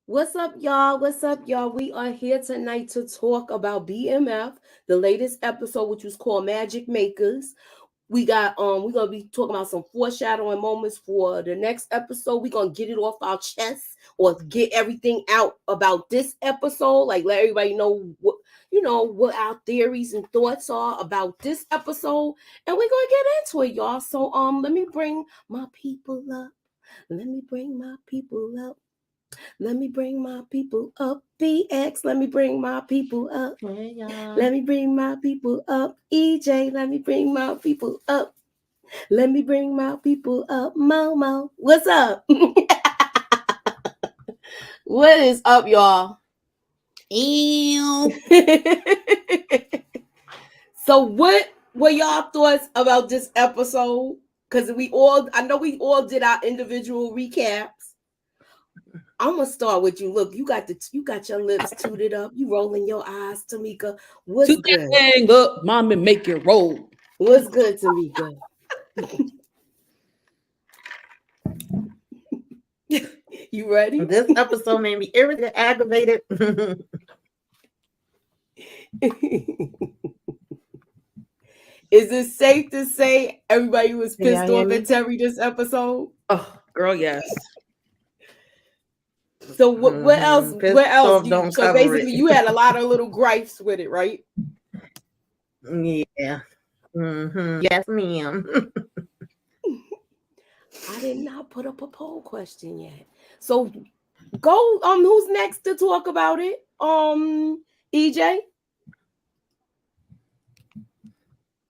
What's up, y'all? What's up, y'all? We are here tonight to talk about BMF, the latest episode, which was called Magic Makers. We're gonna be talking about some foreshadowing moments for the next episode. We're gonna get it off our chests or get everything out about this episode. Like let everybody know what our theories and thoughts are about this episode. And we're gonna get into it, y'all. So let me bring my people up. Let me bring my people up. Let me bring my people up. BX, let me bring my people up. Hey, Let me bring my people up. EJ, let me bring my people up. Let me bring my people up. Momo, what's up? What is up, y'all? Ew. So, what were y'all thoughts about this episode? Because I know we all did our individual recaps. I'm gonna start with you. Look, you got your lips tooted up. You rolling your eyes, Tamika. What's Toot good? that thing up, mom, and make it roll. What's good, Tamika? You ready? This episode made me irritated, aggravated. Is it safe to say everybody was Can y'all pissed hear off me? at Terry this episode? Oh, girl, yes. So what else? Pissed What else? off, don't So cover basically, it. you had a lot of little gripes with it, right? Yeah. Yes, ma'am. I did not put up a poll question yet. So go. Who's next to talk about it? EJ.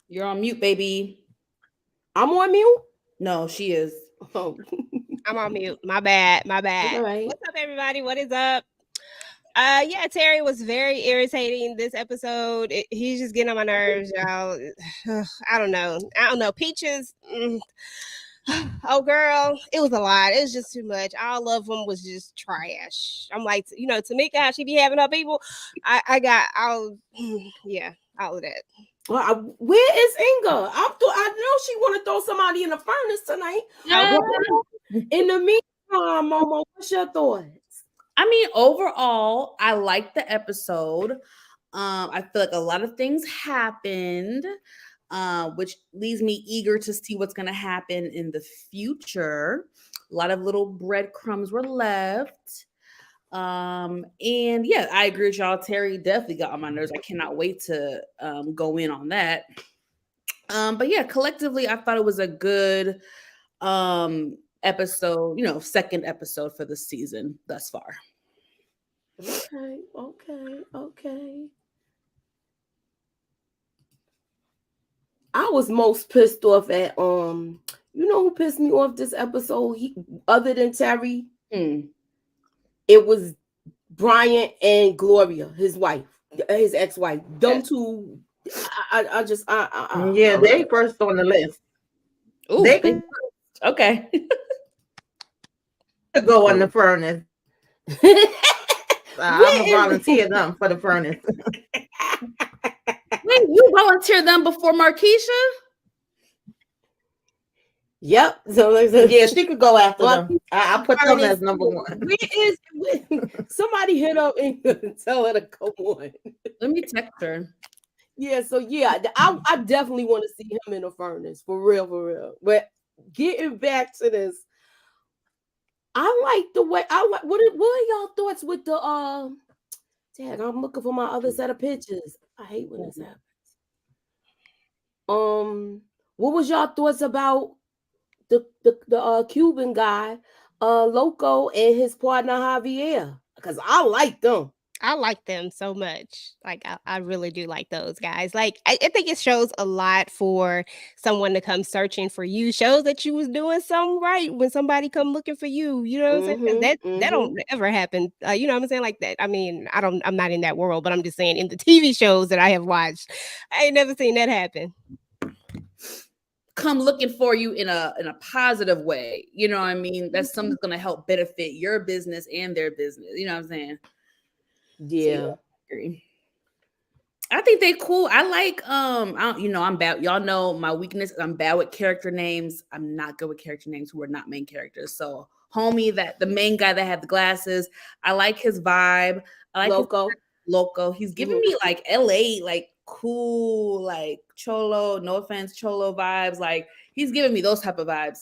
You're on mute, baby. I'm on mute. No, she is. Oh, I'm on mute. My bad. My bad. all right. What's up, everybody? What is up? Yeah, Terry was very irritating this episode. He's just getting on my nerves, y'all. I don't know. Peaches. Oh, girl, it was a lot. It was just too much. All of them was just trash. I'm like, Tamika, how she be having her people. I got all, yeah, all of that. Well, where is Inga? I know she want to throw somebody in the furnace tonight. Yeah. In the meantime, Momo, what's your thoughts? I mean, overall, I like the episode. I feel like a lot of things happened, which leaves me eager to see what's going to happen in the future. A lot of little breadcrumbs were left. And yeah, I agree with y'all. Terry definitely got on my nerves. I cannot wait to go in on that. But yeah, collectively, I thought it was a good episode, second episode for the season thus far. Okay. I was most pissed off at who pissed me off this episode? Other than Terry, it was Bryant and Gloria, his ex-wife. Them two. I just Yeah, they first on the list. Ooh, They could okay. go on the furnace. I'm gonna volunteer them for the furnace. Wait, you volunteered them before Markeisha? Yep. So Yeah, she could go after them. I put them as number one. Somebody hit up and tell her to come on. Let me text her. Yeah, so yeah, I definitely want to see him in a furnace for real. But getting back to this, I like the way what are y'all thoughts with the Dad, I'm looking for my other set of pictures. I hate when this happens. What was y'all thoughts about the Cuban guy, Loco, and his partner Javier? Because I like them. I like them so much. Like I really do like those guys. Like I think it shows a lot for someone to come searching for you. Shows that you was doing something right when somebody come looking for you. You know what I'm saying? That don't ever happen. You know what I'm saying? Like that. I mean, I'm not in that world, but I'm just saying in the TV shows that I have watched, I ain't never seen that happen. Come looking for you in a positive way. You know what I mean? That's something that's gonna help benefit your business and their business. You know what I'm saying? Yeah. I think they cool. I like I'm bad. Y'all know my weakness. I'm bad with character names. I'm not good with character names who are not main characters. So homie, that the main guy that had the glasses. I like his vibe. I like Loco. He's giving me like LA, like cool, like cholo, no offense, cholo vibes. Like he's giving me those type of vibes.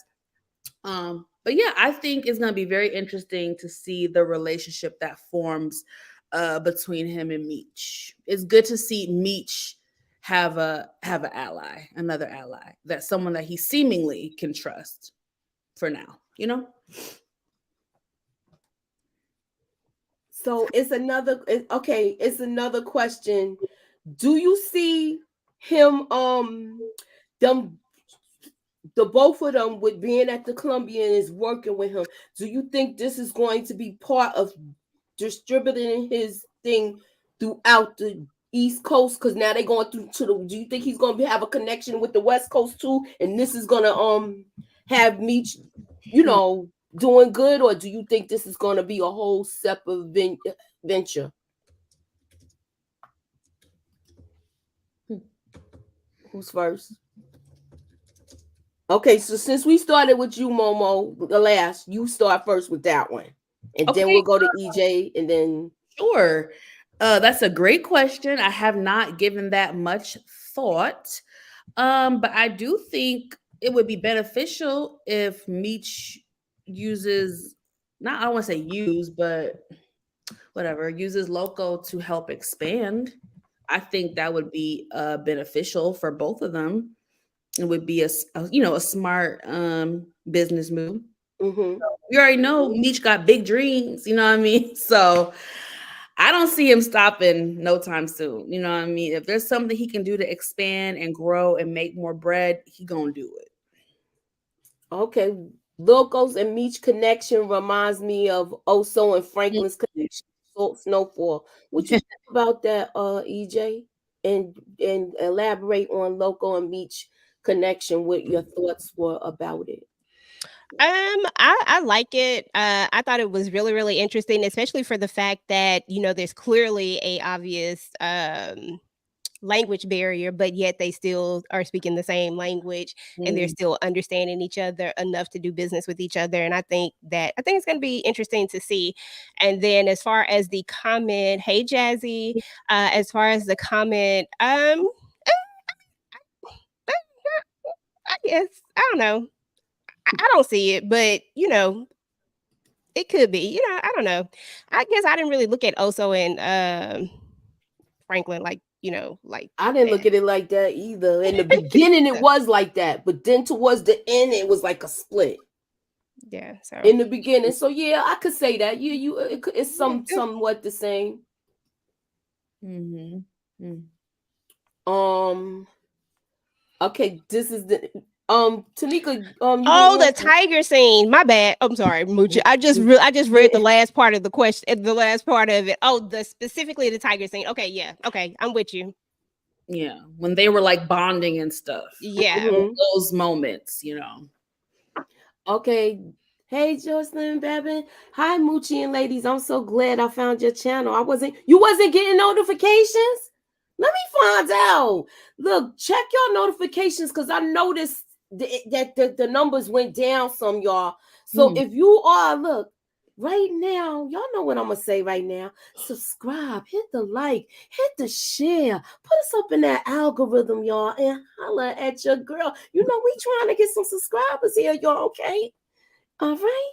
But yeah, I think it's gonna be very interesting to see the relationship that forms between him and Meech. It's good to see Meech have an ally, another ally, that someone that he seemingly can trust for now, you know? So it's another question. Do you see him the both of them with being at the Colombian is working with him? Do you think this is going to be part of distributing his thing throughout the East Coast? Because now they're going through do you think he's going to have a connection with the West Coast too, and this is going to have Meech, doing good? Or do you think this is going to be a whole separate venture? Who's first? Okay, so since we started with you, Momo, the last, you start first with that one. And then we'll go to EJ and then... Sure. That's a great question. I have not given that much thought. But I do think it would be beneficial if Meech uses, I don't want to say use, but whatever, uses Loco to help expand. I think that would be beneficial for both of them. It would be a smart business move. Mm-hmm. You already know Meech got big dreams, you know what I mean? So I don't see him stopping no time soon. You know what I mean? If there's something he can do to expand and grow and make more bread, he gonna do it. Okay. Locos and Meech connection reminds me of Oso and Franklin's connection. Snowfall. What you think about that, EJ? And elaborate on Loco and Meech connection, what your thoughts were about it. I like it. I thought it was really, really interesting, especially for the fact that, there's clearly a obvious language barrier, but yet they still are speaking the same language and they're still understanding each other enough to do business with each other. And I think it's going to be interesting to see. And then as far as the comment, hey Jazzy, as far as the comment, I guess, I don't know. I don't see it, but it could be. I don't know. I guess I didn't really look at Oso and Franklin like I didn't look at it like that either. In the beginning, it was like that, but then towards the end, it was like a split. Yeah. So in the beginning, so yeah, I could say that it's somewhat the same. Mm-hmm. Okay, this is the Tanika. the tiger scene. My bad. I'm sorry, Moochie. I just read the last part of the question. The last part of it. Oh, specifically the tiger scene. Okay, yeah. Okay, I'm with you. Yeah, when they were like bonding and stuff. Yeah, those moments. Okay. Hey, Jocelyn Babin. Hi, Moochie and ladies. I'm so glad I found your channel. You wasn't getting notifications? Let me find out. Look, check your notifications because I noticed that the numbers went down some, y'all. So if you are, look, right now, y'all know what I'm going to say right now. Subscribe, hit the like, hit the share. Put us up in that algorithm, y'all, and holla at your girl. We trying to get some subscribers here, y'all, okay? All right.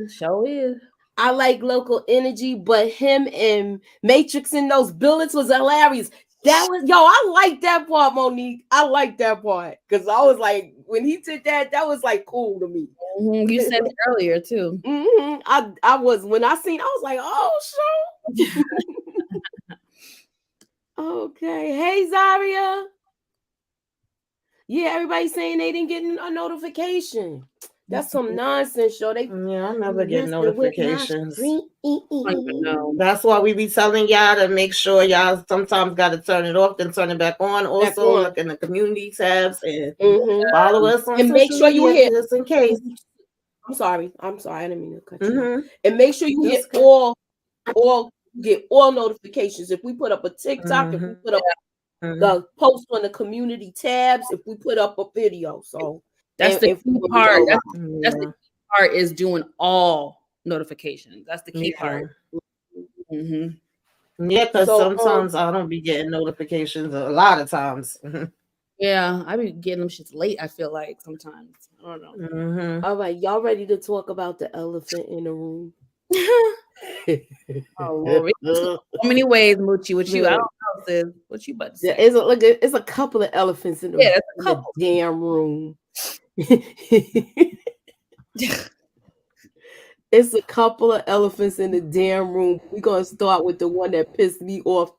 Show is. I like local energy, but him and Matrix in those bullets was hilarious. I like that part, Monique. I like that part because I was like, when he did that was like cool to me. Mm-hmm. You said it earlier too. Mm-hmm. I was when I seen, I was like, oh, sure. Okay. Hey, Zaria. Yeah, everybody's saying they didn't get a notification. That's some nonsense, yo. I never get notifications. That's why we be telling y'all to make sure y'all sometimes got to turn it off, then turn it back on. Also, look in the community tabs and follow us on and make sure you hit just in case. I'm sorry. I didn't mean to cut you. And make sure you hit all notifications. If we put up a TikTok, if we put up the post on the community tabs, if we put up a video, so. That's the key part. That's the key part is doing all notifications. That's the key part. Mm-hmm. Yeah, because sometimes I don't be getting notifications. A lot of times. Yeah, I be getting them shits late. I feel like sometimes. I don't know. Mm-hmm. All right, y'all ready to talk about the elephant in the room? Oh, so many ways, Moochie. What you? I don't know, sis. What you about to say? It's a couple of elephants in the damn room. It's a couple of elephants in the damn room. We're gonna start with the one that pissed me off.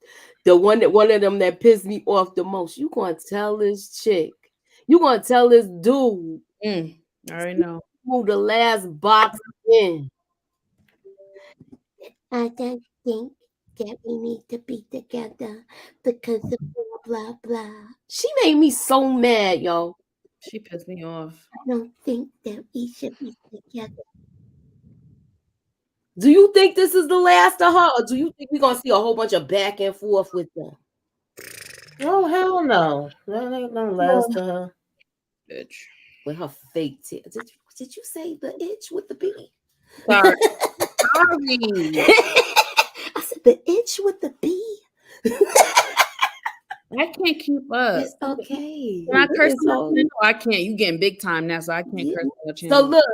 One of them that pissed me off the most. You gonna tell this chick? You gonna tell this dude? I already know. Who the last box in? I don't think that we need to be together because of blah blah blah. She made me so mad, y'all. She pissed me off. I don't think that we should be together. Do you think this is the last of her, or do you think we're gonna see a whole bunch of back and forth with them? Oh hell no! That ain't no last of her. Bitch. With her fake tear. Did you say the itch with the B? Sorry. I said the itch with the B. I can't keep up. It's okay. Can I curse on the channel? I can't. You getting big time now, so I can't curse on the channel. So look,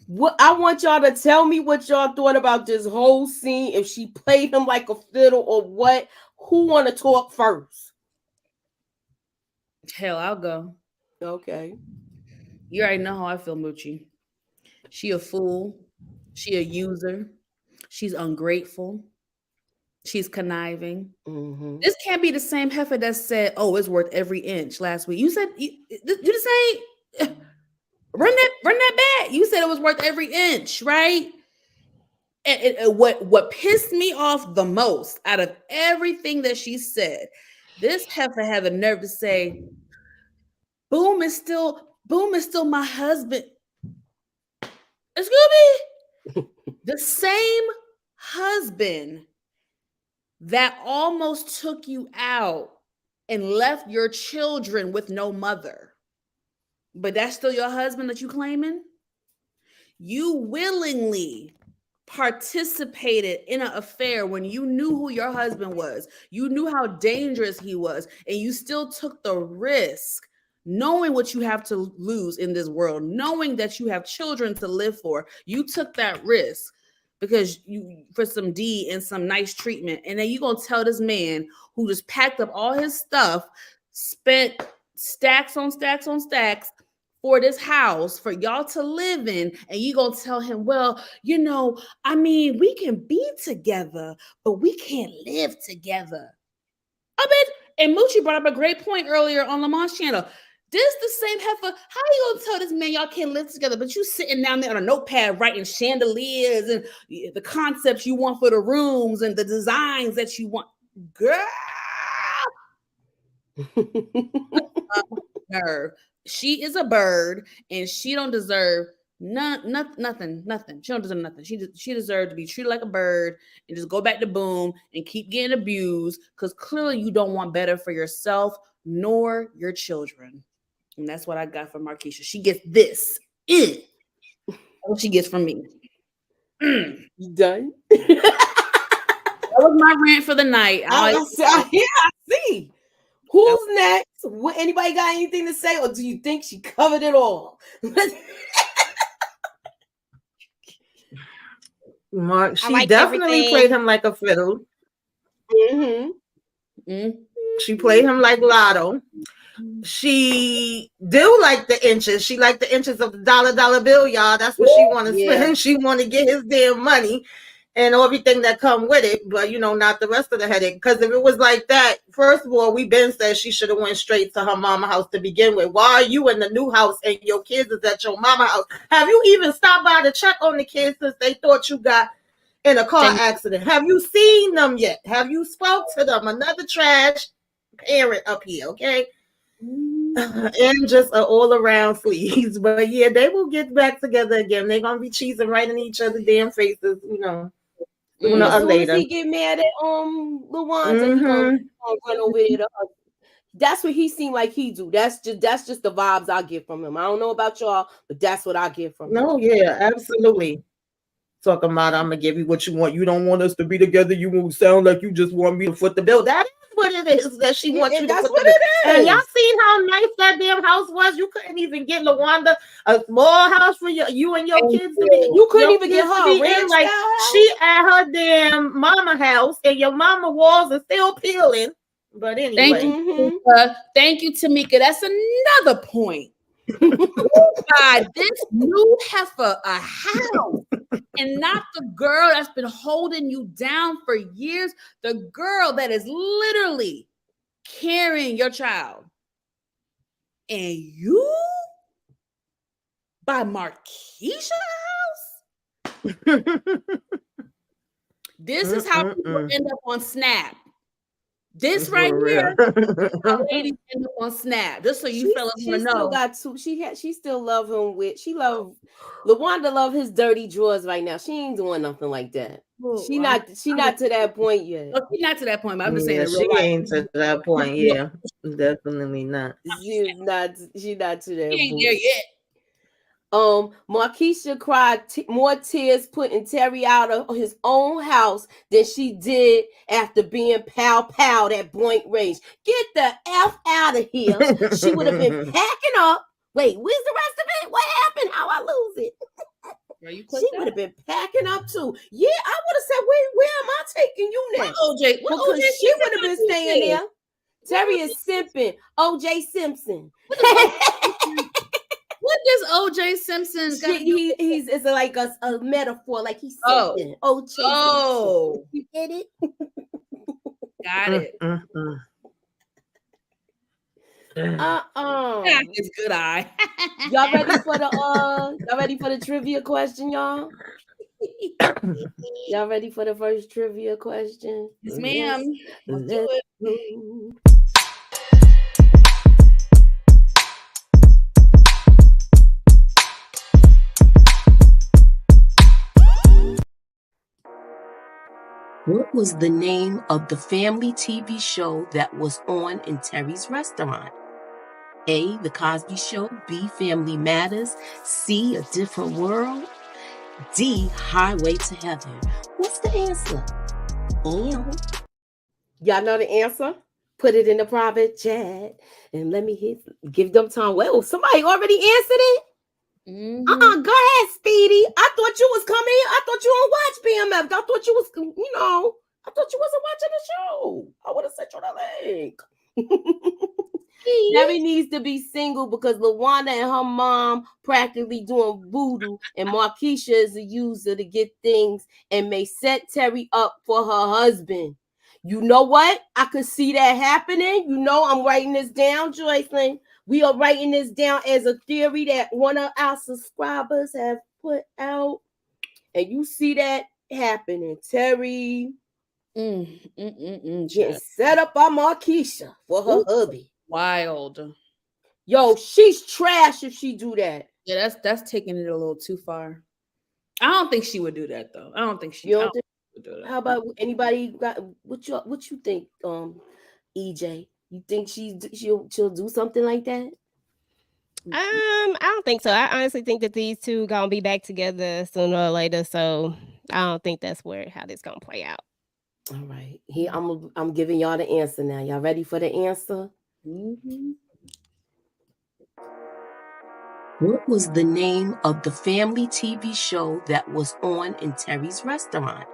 what I want y'all to tell me what y'all thought about this whole scene. If she played him like a fiddle or what? Who want to talk first? Hell, I'll go. Okay. You already know how I feel, Moochie. She a fool. She a user. She's ungrateful. She's conniving. Mm-hmm. This can't be the same heifer that said, "Oh, it's worth every inch." Last week, you said you just say run that back. You said it was worth every inch, right? And what pissed me off the most out of everything that she said, this heifer had the nerve to say, Boom is still my husband. Excuse me? The same husband that almost took you out and left your children with no mother. But that's still your husband that you claiming? You willingly participated in an affair when you knew who your husband was. You knew how dangerous he was, and you still took the risk, knowing what you have to lose in this world, knowing that you have children to live for. You took that risk because you for some D and some nice treatment. And then you're going to tell this man who just packed up all his stuff, spent stacks on stacks on stacks for this house for y'all to live in, and you gonna tell him, well, I mean, we can be together, but we can't live together. I bet. And Moochie brought up a great point earlier on Lamont's channel. This the same heifer. How you gonna tell this man y'all can't live together, but you sitting down there on a notepad writing chandeliers and the concepts you want for the rooms and the designs that you want, girl? Nerve. She is a bird, and she don't deserve nothing. She don't deserve nothing. She deserves to be treated like a bird and just go back to boom and keep getting abused because clearly you don't want better for yourself nor your children. And that's what I got from Markeisha. She gets this. That's what she gets from me. You done? That was my rant for the night. I see. Who's next? Anybody got anything to say, or do you think she covered it all? Mark, she definitely played him like a fiddle. Mm-hmm. She played him like Lotto. She do like the inches. She like the inches of the dollar bill, y'all. That's what she want to spend. She want to get his damn money and everything that come with it, but not the rest of the headache. Because if it was like that, first of all, we been said she should have went straight to her mama house to begin with. Why are you in the new house and your kids is at your mama house? Have you even stopped by to check on the kids since they thought you got in a car accident? Have you seen them yet? Have you spoke to them? Another trash parent up here, okay? And just an all-around sleaze. But yeah, they will get back together again. They're gonna be cheesing right in each other's damn faces, As soon as he get mad at Luan, he's gonna run over there to That's what he seemed like he do. That's just the vibes I get from him. I don't know about y'all, but that's what I get from him. No, yeah, absolutely. Talking about I'm gonna give you what you want. You don't want us to be together. You won't sound like you just want me to foot the bill. That is what it is that she wants you to that's foot what the bill. it is. And y'all seen how nice that damn house was? You couldn't even get LaWanda a small house for you and your kids to be. You couldn't even get her a ranch like she at her damn mama house, and your mama walls are still peeling. But anyway, thank you, Tamika. That's another point. Buy this new heifer a house, and not the girl that's been holding you down for years. The girl that is literally carrying your child, and you buy Marquisha house. This is how people end up on Snap. This right here, ladies end up on Snap. Just so you fellas want to know. Still got two. She still love him with. She love LaWanda. Love his dirty drawers right now. She ain't doing nothing like that. She not to that point yet. Oh, she's not to that point. But I'm just saying, she ain't to that point. Yeah, definitely not. She's not to that she point. Ain't there yet. Marquisha cried more tears putting Terry out of his own house than she did after being pow at Point Range. Get the F out of here. She would have been packing up. Wait, where's the rest of it? What happened? How I lose it? She would have been packing up too. Yeah, I would have said, where am I taking you now? OJ, because she would have been staying there. Terry is simping. OJ Simpson. What does OJ Simpson got? He's it's like a metaphor, like he's simping. OJ Simpson. You get it? Got it. It's good eye. Y'all ready for the trivia question, y'all? Y'all ready for the first trivia question? Yes, ma'am. Let's do it. What was the name of the family TV show that was on in Terry's restaurant? A, The Cosby Show. B, Family Matters. C, A Different World. D, Highway to Heaven. What's the answer? Y'all know the answer? Put it in the private chat and let me give them time. Well, somebody already answered it. Go ahead, Speedy. I thought you was coming in. I thought you don't watch BMF. I thought you was, I thought you wasn't watching the show. I would have sent you the link. Terry needs to be single because LaWanda and her mom practically doing voodoo, and Marquisha is a user to get things and may set Terry up for her husband. You know what? I could see that happening. I'm writing this down, Joycelyn. We are writing this down as a theory that one of our subscribers have put out. And you see that happening. Terry getting set up by Marquisha for her hubby. Wild. Yo, she's trash if she do that. Yeah, that's taking it a little too far. I don't think she would do that though. I don't think she would do that. How about anybody got what you think, EJ? You think she'll do something like that? I don't think so. I honestly think that these two gonna be back together sooner or later. So I don't think that's how this gonna play out. All right. Here I'm giving y'all the answer now. Y'all ready for the answer? What was the name of the family TV show that was on in Terry's restaurant?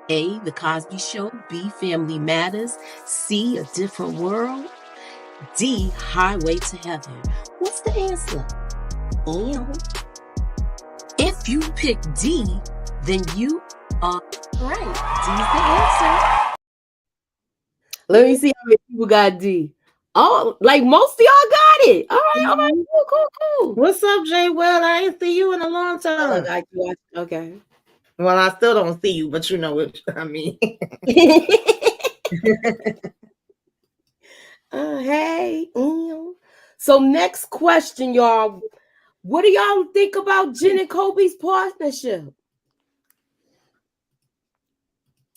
A, The Cosby Show. B, Family Matters. C, A Different World. D, Highway to Heaven. What's the answer? If you pick D, then you are right. D's the answer. Let me see how many people got D. Oh, like most of y'all got it. All right, cool. What's up, Jay? Well, I ain't see you in a long time. Okay. Well, I still don't see you, but you know what I mean. Hey. So next question, y'all. What do y'all think about Jen and Kobe's partnership?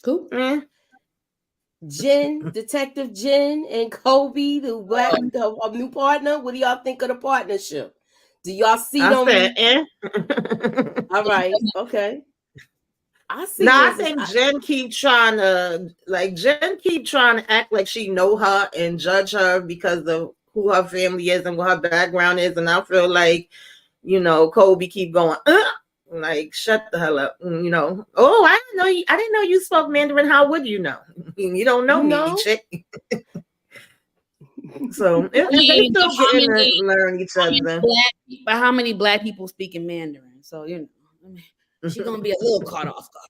Cool. Jen, Detective Jen, and Kobe, the new partner. What do y'all think of the partnership? Do y'all see them? Said, All right, okay. I see. No, I think Jen keep trying to act like she know her and judge her because of who her family is and what her background is, and I feel like, Kobe keep going, like, shut the hell up, Oh, I didn't know you spoke Mandarin. How would you know? You don't know me, chick. So they still getting to learn each other. But how many black people speak in Mandarin? So she's gonna be a little caught off guard,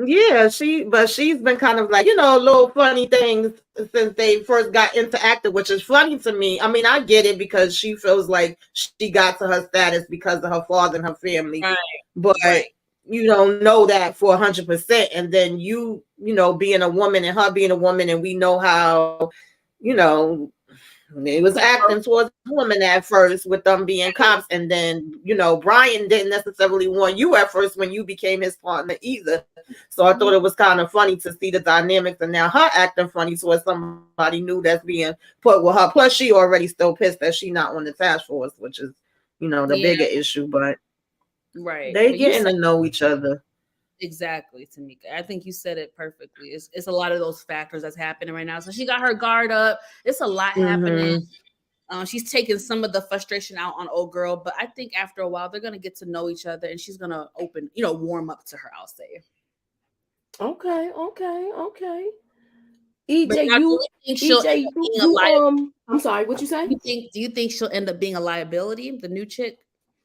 Yeah, she's been kind of like, little funny things since they first got into acting, which is funny to me. I mean, I get it because she feels like she got to her status because of her father and her family. Right. But you don't know that for 100%. And then being a woman and her being a woman, and we know how, it was acting towards women at first with them being cops, and then Brian didn't necessarily want you at first when you became his partner either. So I thought it was kind of funny to see the dynamics, and now her acting funny towards somebody new that's being put with her. Plus, she already still pissed that she not on the task force, which is the bigger issue. But they getting to know each other. Exactly, Tamika. I think you said it perfectly. It's a lot of those factors that's happening right now. So she got her guard up. It's a lot happening. She's taking some of the frustration out on old girl, but I think after a while they're gonna get to know each other, and she's gonna warm up to her. I'll say. Okay. EJ, I'm sorry. What you say? Do you think she'll end up being a liability? The new chick.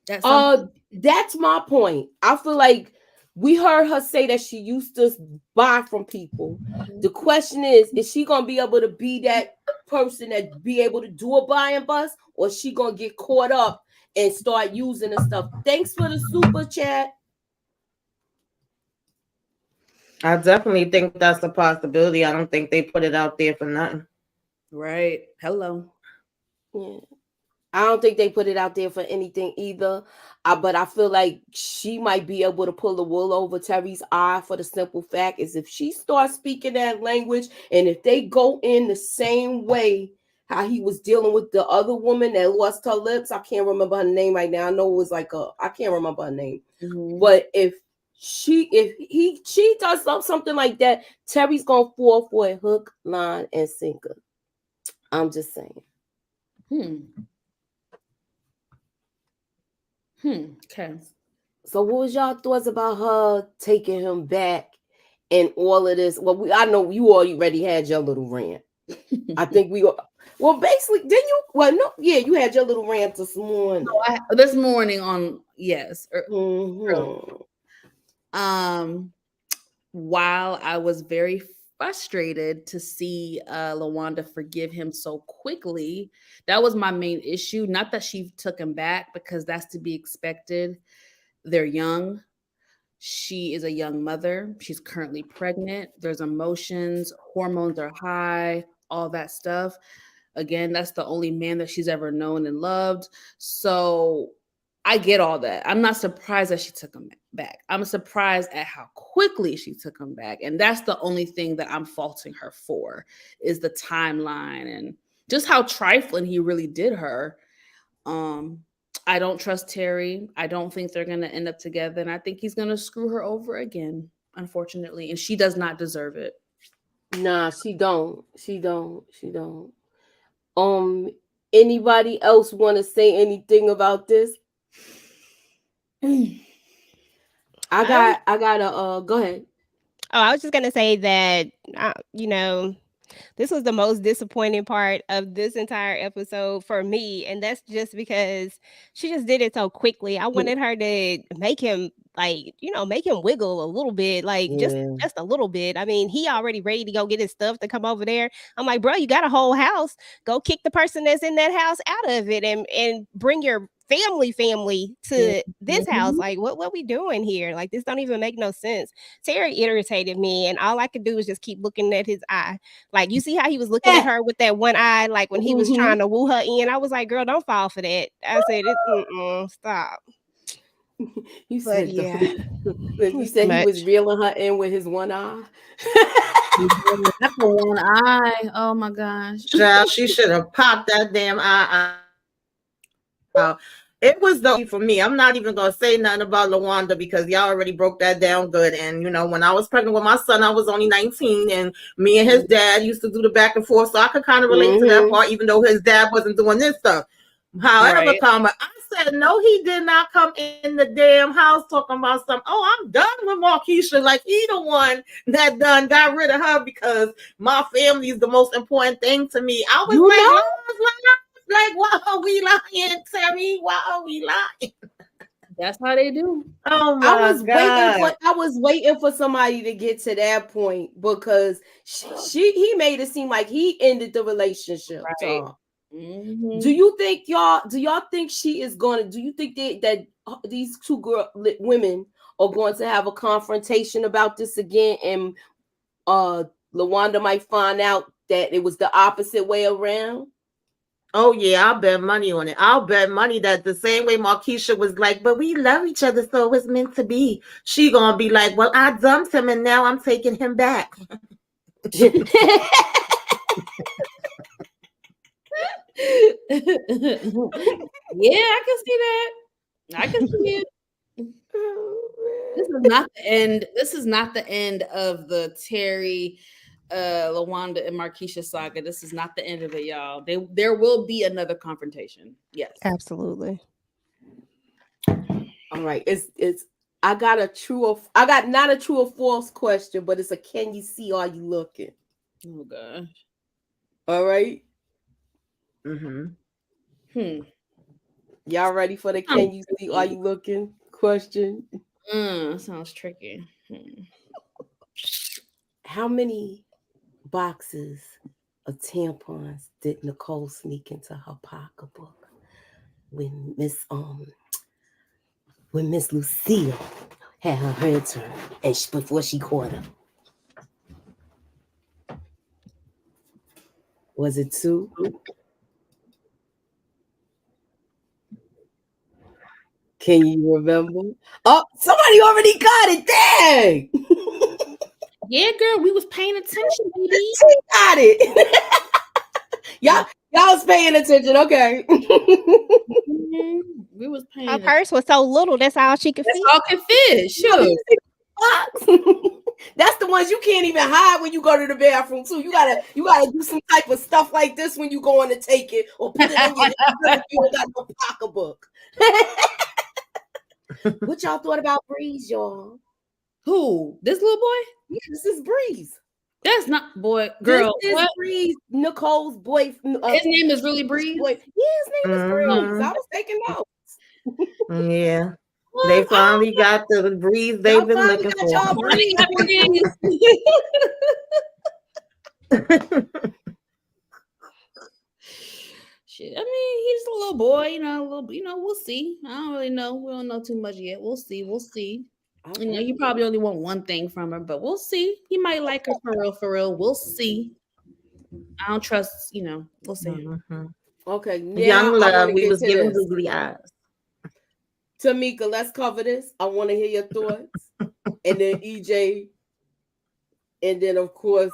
That's my point. I feel like we heard her say that she used to buy from people. The question is she going to be able to be that person that be able to do a buy and bust, or is she going to get caught up and start using the stuff? Thanks for the super chat. I definitely think that's a possibility. I don't think they put it out there for nothing. Right. Hello. Yeah. I don't think they put it out there for anything either. But I feel like she might be able to pull the wool over Terry's eye for the simple fact is if she starts speaking that language, and if they go in the same way how he was dealing with the other woman that lost her lips. I can't remember her name right now. I know it was I can't remember her name. But if she does something like that, Terry's gonna fall for a hook, line, and sinker. I'm just saying. Okay. So what was y'all thoughts about her taking him back and all of this? Well, I know you already had your little rant. I think basically, didn't you? Well, no, yeah, you had your little rant this morning. No, this morning on, yes. While I was very frustrated to see LaWanda forgive him so quickly, that was my main issue. Not that she took him back, because that's to be expected. They're young. She is a young mother. She's currently pregnant. There's emotions, hormones are high, all that stuff. Again, that's the only man that she's ever known and loved. So I get all that. I'm not surprised that she took him back. I'm surprised at how quickly she took him back. And that's the only thing that I'm faulting her for, is the timeline and just how trifling he really did her. I don't trust Terry. I don't think they're going to end up together. And I think he's going to screw her over again, unfortunately. And she does not deserve it. Nah, she don't. Anybody else want to say anything about this? I gotta go ahead. Oh, I was just gonna say that this was the most disappointing part of this entire episode for me, and that's just because she just did it so quickly. I wanted her to make him make him wiggle a little bit, just a little bit. I mean, he already ready to go get his stuff to come over there. I'm like, bro, you got a whole house. Go kick the person that's in that house out of it and bring your family to this house. Like, what we doing here? Like, this don't even make no sense. Terry irritated me, and all I could do was just keep looking at his eye. Like, you see how he was looking at her with that one eye, like when he was trying to woo her in. I was like, girl, don't fall for that. I said, stop. You said he was reeling her in with his one eye. That's the one eye. Oh my gosh. Child, she should have popped that damn eye out. It was though for me. I'm not even gonna say nothing about LaWanda because y'all already broke that down good. And you know, when I was pregnant with my son, I was only 19, and me and his dad used to do the back and forth, so I could kind of relate to that part, even though his dad wasn't doing this stuff. However, I said no, he did not come in the damn house talking about something. Oh, I'm done with Markeisha. Like he the one that done got rid of her because my family is the most important thing to me. I was like, why are we lying, Terry? Why are we lying? That's how they do. Oh my God. I was waiting for somebody to get to that point because he made it seem like he ended the relationship. Right. Do you think y'all think she is going to, do you think that these two women are going to have a confrontation about this again, and LaWanda might find out that it was the opposite way around? Oh yeah, I'll bet money on it. I'll bet money that the same way Markeisha was like, but we love each other, so it was meant to be. She gonna be like, well, I dumped him and now I'm taking him back. Yeah, I can see that. I can see it. This is not the end. This is not the end of the Terry, LaWanda, and Markeisha saga. This is not the end of it, y'all. There will be another confrontation. Yes, absolutely. All right, it's. I got not a true or false question, but it's a can you see? Are you looking? Oh gosh. All right. Y'all ready for the can you see? Are you looking question? Sounds tricky. How many boxes of tampons did Nicole sneak into her pocketbook when Miss Lucille had her turn and before she caught her? Was it 2? Can you remember? Oh, somebody already got it. Dang. Yeah, girl, we was paying attention, baby. She got it. y'all was paying attention. Okay. We was paying. Her purse was so little. That's all she could fit. All can fit. Sure. That's the ones you can't even hide when you go to the bathroom too. You gotta do some type of stuff like this when you going to take it or put it in your if you don't got no pocketbook. What y'all thought about Breeze, y'all? Who? This little boy? Yeah, this is Breeze. That's not boy, girl. This is Breeze, Nicole's boyfriend. His name is really Breeze? Yeah, his name is Breeze. I was taking notes. Yeah. They finally got the Breeze they've been looking for. Shit, I mean, he's a little boy, we'll see. I don't really know. We don't know too much yet. We'll see. Okay. You know, you probably only want one thing from her, but we'll see. He might like her for real. We'll see. I don't trust, we'll see. Okay. Young love, we was giving googly eyes. Tamika, let's cover this. I want to hear your thoughts. And then EJ. And then, of course,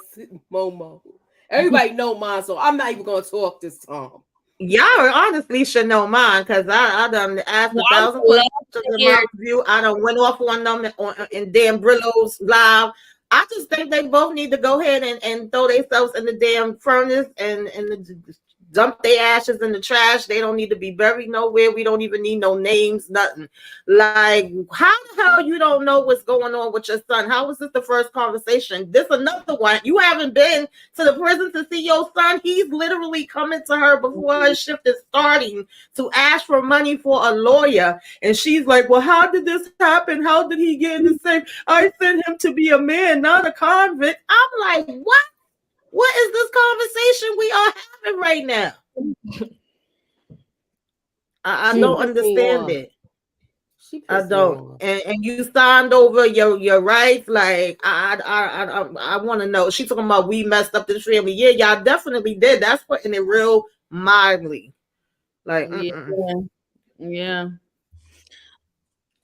Momo. Everybody know mine, so I'm not even going to talk this time. Y'all honestly should know mine because I done asked 1,000 questions in my review. I done went off on them in Dan Brillo's live. I just think they both need to go ahead and throw themselves in the damn furnace and dump their ashes in the trash. They don't need to be buried nowhere. We don't even need no names, nothing. Like, how the hell you don't know what's going on with your son? How was this the first conversation? This another one. You haven't been to the prison to see your son. He's literally coming to her before his shift is starting to ask for money for a lawyer. And she's like, well, how did this happen? How did he get in the safe? I sent him to be a man, not a convict. I'm like, what? What is this conversation we are having right now? I don't understand it. I don't. And you signed over your rights. Like I want to know. She's talking about we messed up this family. Yeah, y'all definitely did. That's putting it real mildly. Like yeah.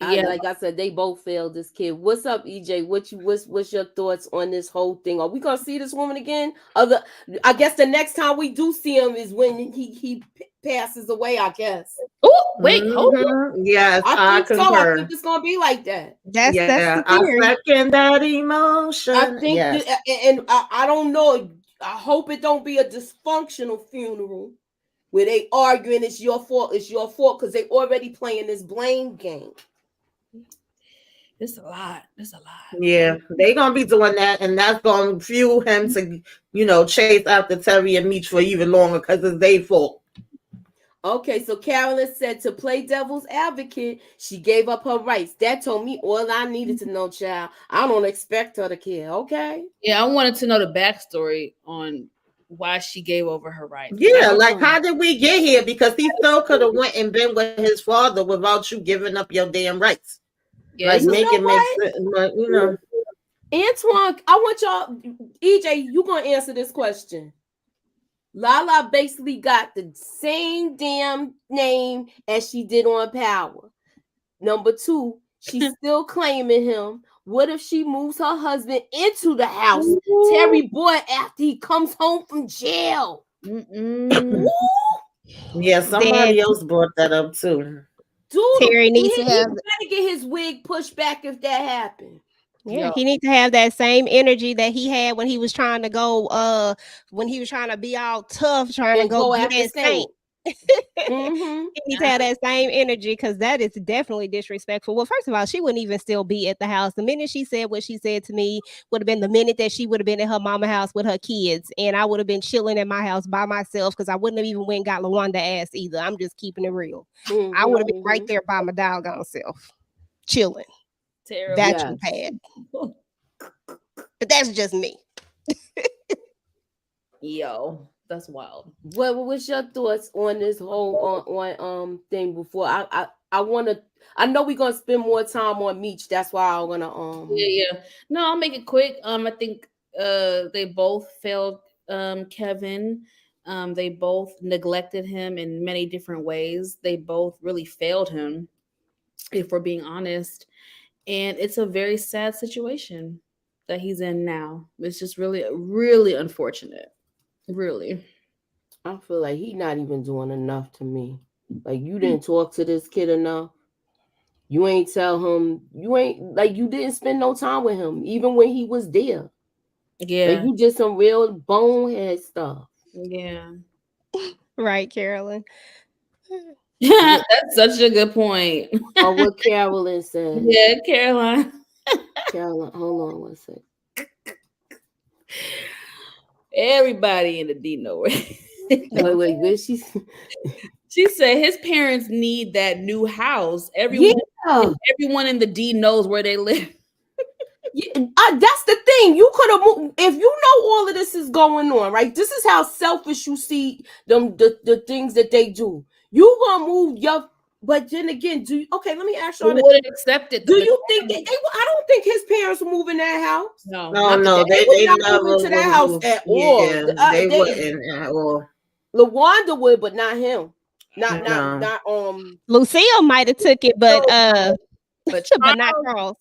Like I said, they both failed this kid. What's up, EJ? What's your thoughts on this whole thing? Are we gonna see this woman again? I guess the next time we do see him is when he passes away. I guess. Oh, wait, hold on. Yes, I think so. I think it's gonna be like that. That's the theory. I second that emotion. I think, and I don't know. I hope it don't be a dysfunctional funeral where they arguing it's your fault, because they already playing this blame game. It's a lot. Yeah, they gonna be doing that, and that's gonna fuel him to, chase after Terry and Meech for even longer because it's their fault. Okay, so Carolyn said to play devil's advocate, she gave up her rights. That told me all I needed to know, child. I don't expect her to care. Okay. Yeah, I wanted to know the backstory on why she gave over her rights. Yeah, like how did we get here? Because he still could have went and been with his father without you giving up your damn rights. Yeah, like make it make sense, but Antoine, I want y'all, EJ, you gonna answer this question. Lala basically got the same damn name as she did on Power. Number 2, she's still claiming him. What if she moves her husband into the house, Terry Boyd, after he comes home from jail? Yeah, somebody else brought that up too. Dude, Terry needs to get his wig pushed back if that happened. Yeah, he needs to have that same energy that he had when he was trying to go, when he was trying to be all tough, trying to go get that Saint. He needs to have that same energy, because that is definitely disrespectful. Well, first of all, she wouldn't even still be at the house. The minute she said what she said to me would have been the minute that she would have been at her mama's house with her kids, and I would have been chilling at my house by myself, because I wouldn't have even went and got LaWanda ass either. I'm just keeping it real. I would have been right there by my doggone self, chilling. Terrible. That's bad. But that's just me. Yo, that's wild. What's your thoughts on this whole on thing before I know we're gonna spend more time on Meech. That's why I'm gonna Yeah. No, I'll make it quick. I think they both failed Kevin. They both neglected him in many different ways. They both really failed him, if we're being honest. And it's a very sad situation that he's in now. It's just really, really unfortunate. Really. I feel like he's not even doing enough to me. Like, you didn't talk to this kid enough. You ain't tell him, you didn't spend no time with him, even when he was there. Yeah. Like, you did some real bonehead stuff. Yeah. Right, Carolyn. That's such a good point. Or what Carolyn said. Yeah, Caroline. Caroline, hold on one second. Everybody in the D know it. Wait, she said his parents need that new house. Everyone in the D knows where they live. That's the thing. You could have moved if you know all of this is going on, right? This is how selfish you see them, the things that they do. You gonna move your, but then again, let me ask you. Wouldn't accept it. Do you think that I don't think his parents will move in that house. No, they never move into that house at all. Yeah, they wouldn't at all. LaWanda would, but not him. Not Lucille might have took it, but not Charles.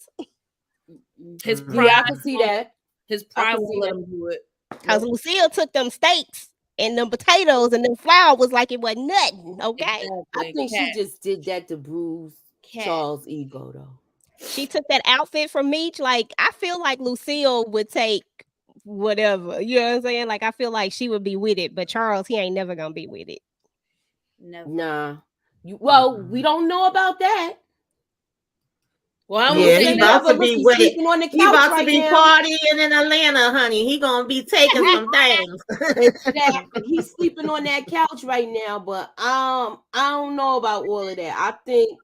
His pride, I can see that. His pride will let him do it. Because Lucille took them steaks and them potatoes and them flour was like it wasn't nothing. Okay. Exactly. I think she just did that to bruise Charles' ego, though. She took that outfit from Meech. Like, I feel like Lucille would take whatever. You know what I'm saying? Like, I feel like she would be with it, but Charles, he ain't never gonna be with it. Never. Nah. We don't know about that. Well, he about to be with it. He about to be partying in Atlanta, honey. He gonna be taking some things. Exactly. He's sleeping on that couch right now, but I don't know about all of that. I think.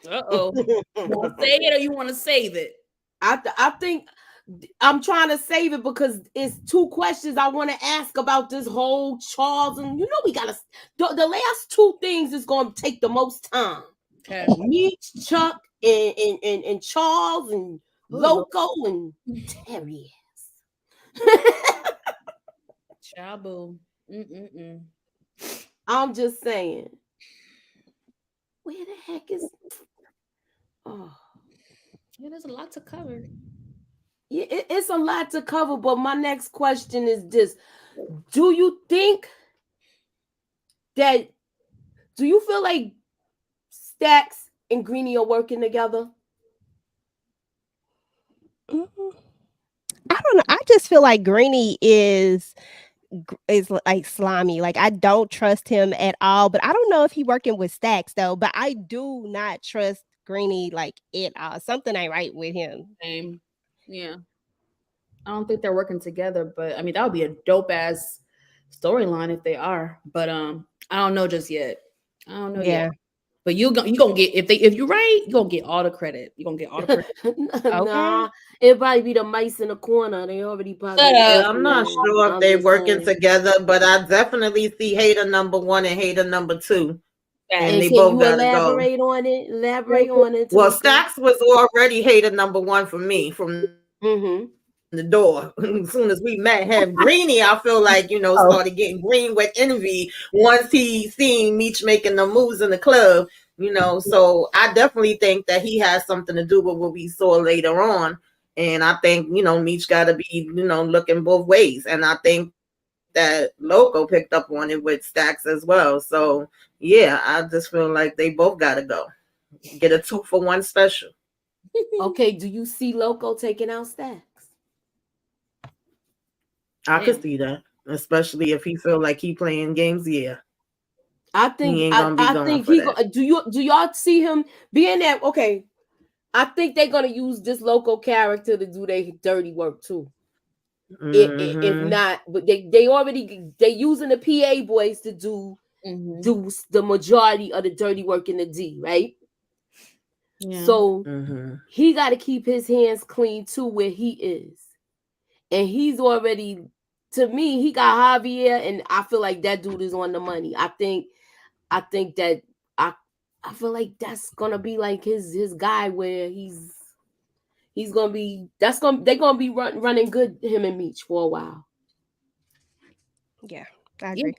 Uh-oh. You want to say it or you want to save it? I think I'm trying to save it because it's 2 questions I want to ask about this whole Charles, and we gotta. The last 2 things is gonna take the most time. Okay. Meech, Chuck, and Charles, and Loco, and Terry. Chabu. I'm just saying. Where the heck is? Oh, yeah, there's a lot to cover. Yeah, it's a lot to cover. But my next question is this: do you think that? Do you feel like Stacks and Greenie are working together? I don't know. I just feel like Greenie is like slimy. Like I don't trust him at all. But I don't know if he working with Stacks though. But I do not trust Greenie like at all. Something ain't right with him. Same. Yeah. I don't think they're working together, but I mean that would be a dope ass storyline if they are. But I don't know just yet. I don't know yet. But you gonna get if you're right, you gonna get all the credit. You gonna get all the credit. Nah, it'll probably be the mice in the corner. They already probably. I'm not sure if they're working together, but I definitely see hater number 1 and hater number 2. And they both gotta elaborate on it? Elaborate on it. Well, Stacks was already hater number 1 for me from the door. As soon as we met him, Greenie, I feel like started getting green with envy once he seen Meech making the moves in the club. So I definitely think that he has something to do with what we saw later on. And I think, Meech got to be, looking both ways. And I think that Loco picked up on it with Stacks as well. So, yeah, I just feel like they both got to go. Get a 2-for-1 special. Okay, do you see Loco taking out Stacks? I could see that, especially if he feel like he playing games. Yeah. I think he ain't gonna be going for that. Do y'all see him being that? Okay, I think they're gonna use this Loco character to do their dirty work too. If not, but they using the PA boys to do the majority of the dirty work in the D, right? Yeah. So he got to keep his hands clean too where he is, and he's already. To me, he got Javier, and I feel like that dude is on the money. I think that I feel like that's gonna be like his guy where he's gonna be. They're gonna be running good him and Meech for a while. Yeah, I agree.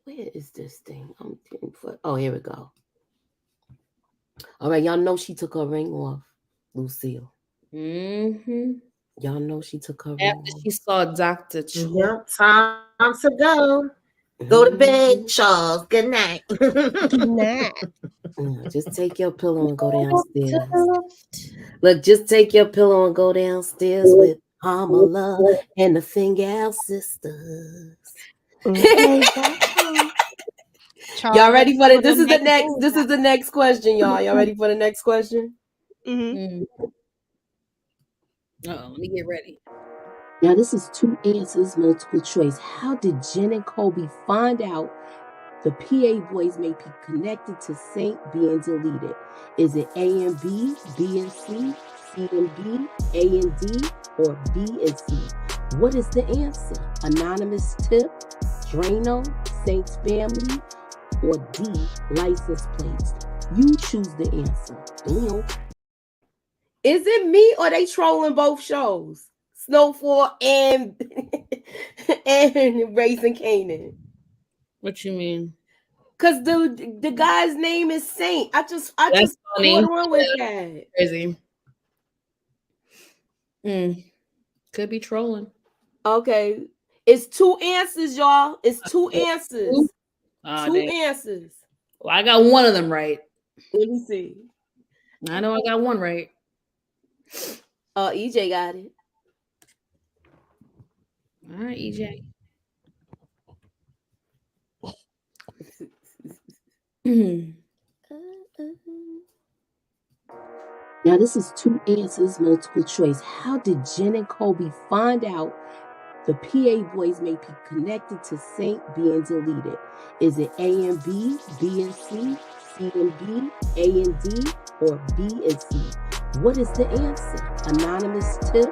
Where is this thing? I'm getting for. Oh, here we go. All right, y'all know she took her ring off, Lucille. Y'all know she took her ring after she saw Dr. Yep, time to go. Go to bed, Charles. Good night. Good night. Just take your pillow and go downstairs. Look, just take your pillow and go downstairs with Pamela and the Fingal sisters. Y'all ready for it? This is the next. This is the next question, y'all. Y'all ready for the next question? Let me get ready. Now, this is 2 answers, multiple choice. How did Jen and Kobe find out the PA boys may be connected to Saint being deleted? Is it A and B, B and C, C and D, A and D, or B and C? What is the answer? Anonymous tip, Drano, Saint's family, or D, license plates? You choose the answer. Damn. Is it me or they trolling both shows? Snowfall and Raising Canaan. What you mean? Cause the guy's name is Saint. I just caught on with that. Crazy. Could be trolling. Okay. It's 2 answers, y'all. It's 2 answers. Answers. Well, I got one of them right. Let me see. I know I got one right. EJ got it. All right, EJ. Now, this is 2 answers, multiple choice. How did Jen and Kobe find out the PA boys may be connected to Saint being deleted? Is it A and B, B and C, C and D, A and D, or B and C? What is the answer? Anonymous tip,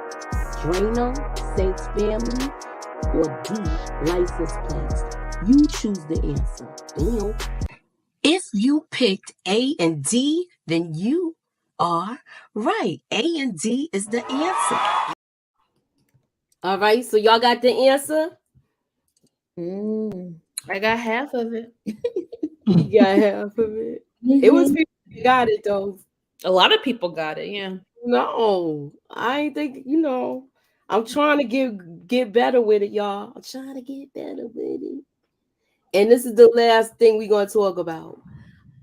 Drano, Saint's family, or D, license plates? You choose the answer. Damn. If you picked A and D, then you are right. A and D is the answer. All right, so y'all got the answer? I got half of it. You got half of it. It was people that got it though. A lot of people got it, yeah. No, I ain't think, I'm trying to get better with it, y'all. I'm trying to get better with it. And this is the last thing we're gonna talk about.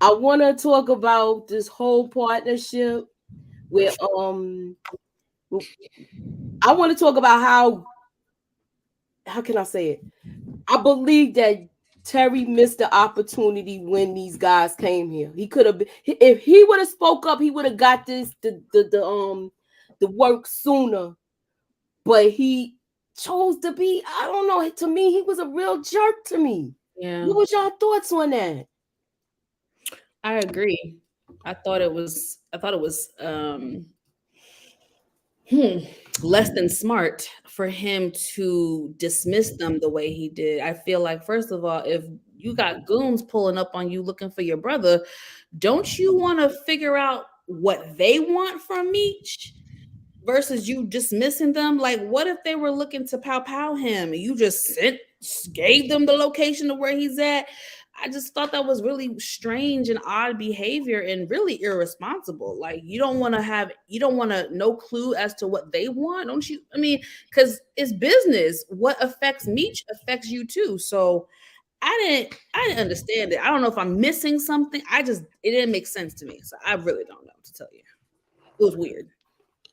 I want to talk about this whole partnership where I want to talk about how can I say it? I believe that Terry missed the opportunity when these guys came here. He could have, if he would have spoke up, he would have got the work sooner. But he chose to be, I don't know. To me, he was a real jerk to me. Yeah. What was y'all thoughts on that? I agree. I thought it was less than smart for him to dismiss them the way he did. I feel like, first of all, if you got goons pulling up on you looking for your brother, don't you want to figure out what they want from Meech versus you dismissing them? Like, what if they were looking to pow him and you just gave them the location of where he's at? I just thought that was really strange and odd behavior and really irresponsible. Like, you don't want to no clue as to what they want, don't you? I mean, because it's business. What affects Meech affects you too. So I didn't understand it. I don't know if I'm missing something. It didn't make sense to me. So I really don't know what to tell you. It was weird.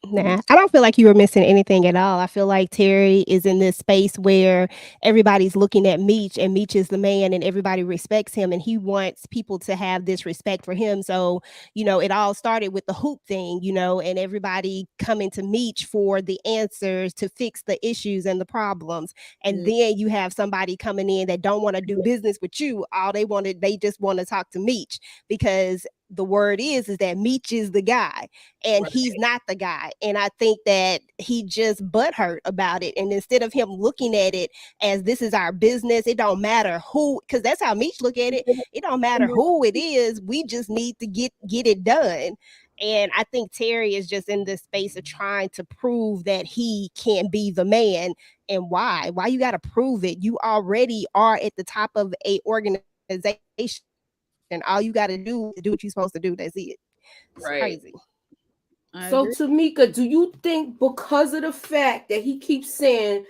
Nah, I don't feel like you were missing anything at all. I feel like Terry is in this space where everybody's looking at Meech, and Meech is the man, and everybody respects him, and he wants people to have this respect for him. So, it all started with the hoop thing, and everybody coming to Meech for the answers to fix the issues and the problems. And then you have somebody coming in that don't want to do business with you. They just want to talk to Meech, because the word is that Meech is the guy and he's not the guy. And I think that he just butthurt about it. And instead of him looking at it as this is our business, it don't matter who, because that's how Meech look at it. It don't matter who it is. We just need to get it done. And I think Terry is just in this space of trying to prove that he can be the man. And why you got to prove it? You already are at the top of a organization. And all you got to do is do what you're supposed to do. That's it. It's crazy. So, Tamika, do you think because of the fact that he keeps saying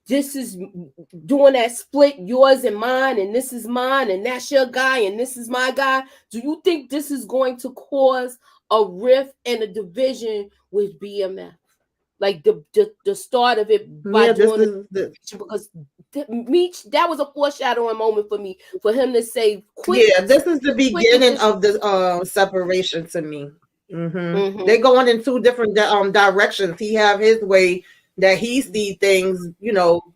this is doing that split, yours and mine, and this is mine, and that's your guy, and this is my guy, do you think this is going to cause a rift and a division with BMF? Like the start of it by doing it, because Meech, that was a foreshadowing moment for me, for him to say, this is the beginning of the separation to me. They're going in two different directions. He have his way that he see things,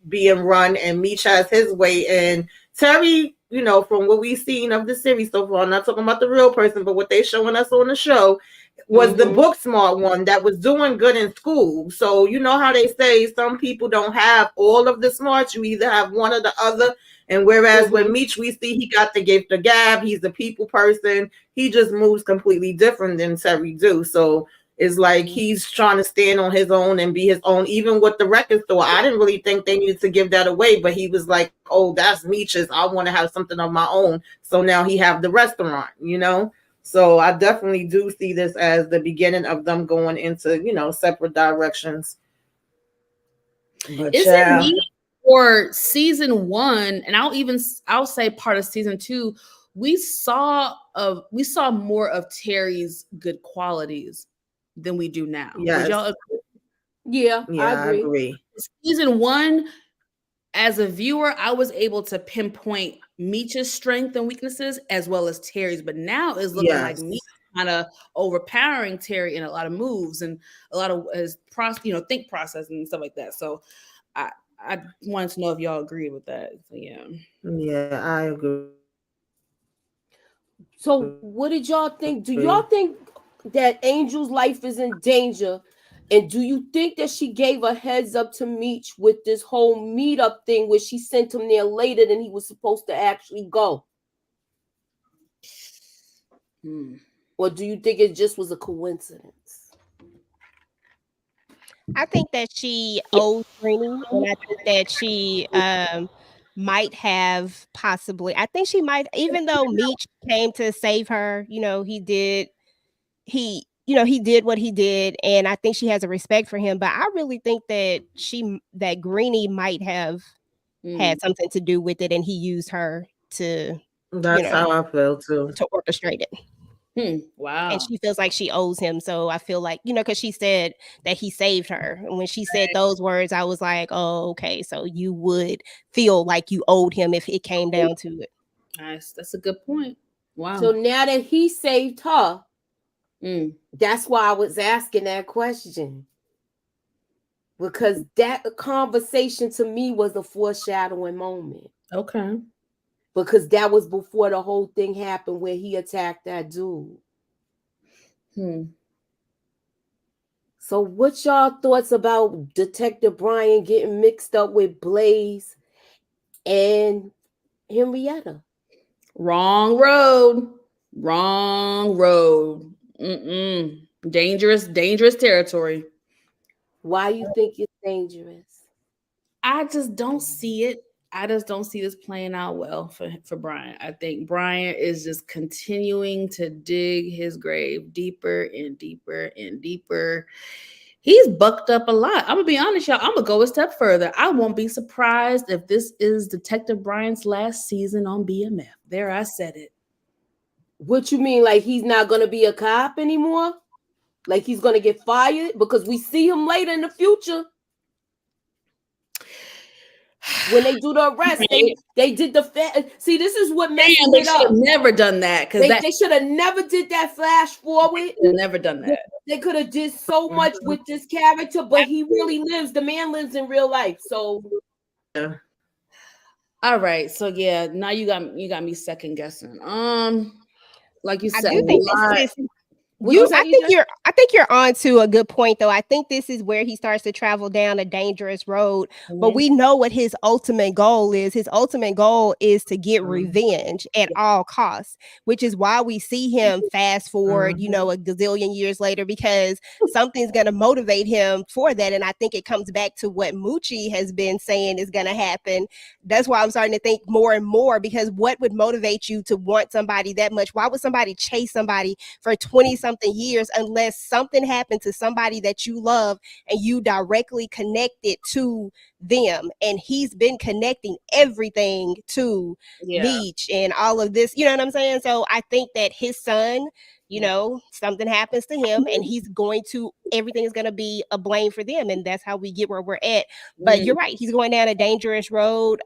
being run, and Meech has his way. And Terry, from what we've seen of the series so far, I'm not talking about the real person, but what they showing us on the show, was the book smart one that was doing good in school. So you know how they say some people don't have all of the smarts, you either have one or the other. And whereas with Meech, we see he got the gift of gab, he's a people person, he just moves completely different than Terry do. So it's like he's trying to stand on his own and be his own. Even with the record store, I didn't really think they needed to give that away, but he was like, oh, that's Meech's, I want to have something of my own. So now he have the restaurant, So I definitely do see this as the beginning of them going into, separate directions. But is it me, or season 1, and I'll say part of season 2, we saw more of Terry's good qualities than we do now. Yes. Would y'all agree? Yeah, I agree. Season 1, as a viewer, I was able to pinpoint Meech's strength and weaknesses as well as Terry's, but now it's looking like Meech kind of overpowering Terry in a lot of moves and a lot of his think process and stuff like that. So I wanted to know if y'all agree with that. So yeah, I agree. So what did y'all think? Do y'all think that Angel's life is in danger? And do you think that she gave a heads up to Meech with this whole meetup thing where she sent him there later than he was supposed to actually go? Or do you think it just was a coincidence? I think that she owes Greenie, and I think that she might have possibly, I think she might, even though Meech came to save her, he did what he did, and I think she has a respect for him, but I really think that Greenie might have had something to do with it, and he used her to That's how I feel too. To orchestrate it. Wow. And she feels like she owes him. So I feel like, because she said that he saved her. And when she said those words, I was like, oh, okay. So you would feel like you owed him if it came down to it. Nice. That's a good point. Wow. So now that he saved her, that's why I was asking that question. Because that conversation to me was a foreshadowing moment. Okay. Because that was before the whole thing happened where he attacked that dude. So what y'all thoughts about Detective Brian getting mixed up with Blaze and Henrietta? Wrong road. Dangerous territory. Why you think it's dangerous? I just don't see it. I just don't see this playing out well for Brian. I think Brian is just continuing to dig his grave deeper and deeper and deeper. He's bucked up a lot. I'm going to be honest, y'all. I'm going to go a step further. I won't be surprised if this is Detective Brian's last season on BMF. There, I said it. What you mean? Like he's not going to be a cop anymore? Like he's going to get fired? Because we see him later in the future. When they do the arrest, they did the see. This is what messes it up. They should have never done that because they should have never did that flash forward. Never done that. They could have did so much with this character, but he really lives. The man lives in real life. So, all right. So yeah, now you got me second guessing. Like you said, I do think I think you're on to a good point, though. I think this is where he starts to travel down a dangerous road. But we know what his ultimate goal is. His ultimate goal is to get revenge at all costs, which is why we see him fast forward, a gazillion years later, because something's going to motivate him for that. And I think it comes back to what Moochie has been saying is going to happen. That's why I'm starting to think more and more, because what would motivate you to want somebody that much? Why would somebody chase somebody for 20-something years unless something happened to somebody that you love and you directly connected to them? And he's been connecting everything to Meech and all of this, you know what I'm saying? So I think that his son, something happens to him and everything is going to be a blame for them. And that's how we get where we're at. But you're right. He's going down a dangerous road.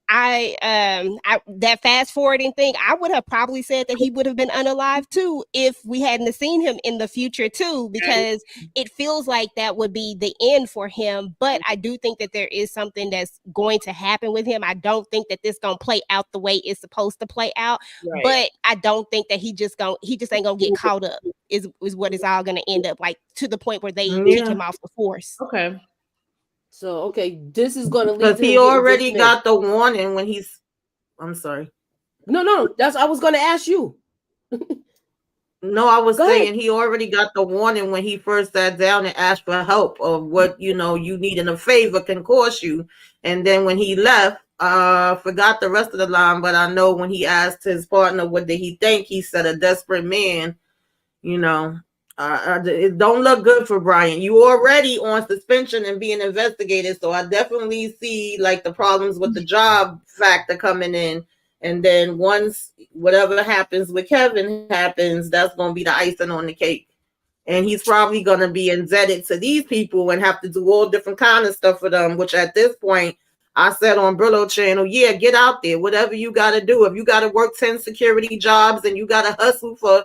That fast forwarding thing, I would have probably said that he would have been unalive too if we hadn't seen him in the future too, because it feels like that would be the end for him. But I do think that there is something that's going to happen with him. I don't think that this gonna play out the way it's supposed to play out, but I don't think that he just ain't gonna get caught up is what it's all gonna end up like, to the point where they kick him off the force. Okay. So, this is going to lead because he already got the warning when he's. I'm sorry. No. I was going to ask you. No, I was saying he already got the warning when he first sat down and asked for help of what you need and a favor can cost you. And then when he left, forgot the rest of the line, but I know when he asked his partner what did he think, he said a desperate man. It don't look good for Brian. You already on suspension and being investigated, so I definitely see like the problems with the job factor coming in. And then once whatever happens with Kevin happens, that's going to be the icing on the cake. And he's probably going to be indebted to these people and have to do all different kind of stuff for them, which at this point, I said on Brillo Channel, get out there, whatever you got to do. If you got to work 10 security jobs and you got to hustle for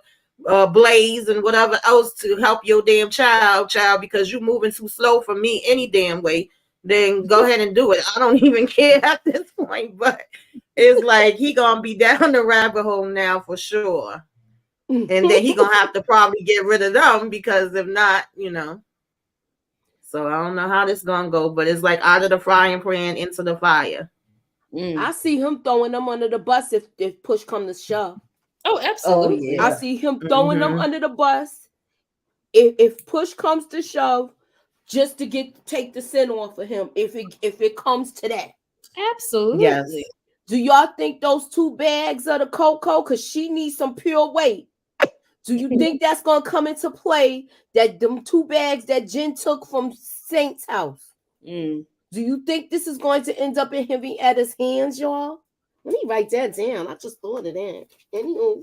Blaze and whatever else to help your damn child, because you moving too slow for me any damn way, then go ahead and do it. I don't even care at this point, but it's like he gonna be down the rabbit hole now for sure. And then he gonna have to probably get rid of them, because if not, so I don't know how this gonna go, but it's like out of the frying pan into the fire. I see him throwing them under the bus if push come to shove. Oh, absolutely. I see him throwing them under the bus if push comes to shove, just to take the sin off of him, if it comes to that. Absolutely. Yes. Do y'all think those 2 bags of the cocoa, because she needs some pure weight, do you think that's going to come into play, that them 2 bags that Jen took from Saint's house? Do you think this is going to end up in Henrietta's hands, y'all? Let me write that down. I just thought of that. Anywho.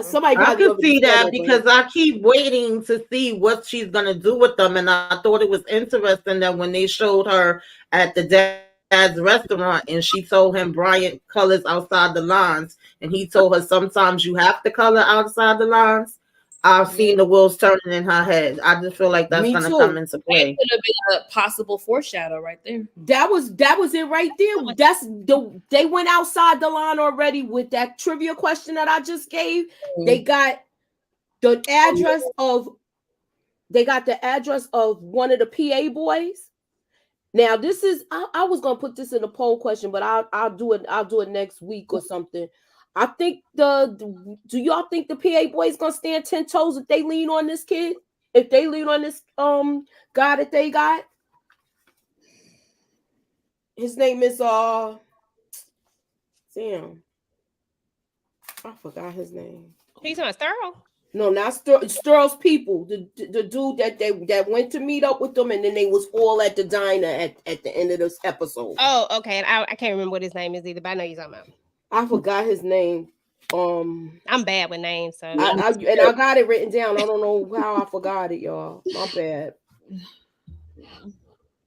Somebody I could see that because I keep waiting to see what she's gonna do with them, and I thought it was interesting that when they showed her at the dad's restaurant and she told him Bryant colors outside the lines, and he told her sometimes you have to color outside the lines. I've seen the wheels turning in her head. I just feel like that's gonna come into play. It could have been a possible foreshadow right there. That was it right there. They went outside the line already with that trivia question that I just gave. They got the address of one of the PA boys. Now this is I was gonna put this in a poll question, but I'll do it next week or something. I think do y'all think the PA boy is gonna stand 10 toes if they lean on this kid? If they lean on this guy that they got? His name is damn. I forgot his name. He's on Sterl. No, not Sterl's people. The dude that went to meet up with them, and then they was all at the diner at the end of this episode. Oh, okay. And I can't remember what his name is either, but I know you're talking about. I forgot his name. I'm bad with names, so I got it written down. I don't know how I forgot it, y'all. My bad.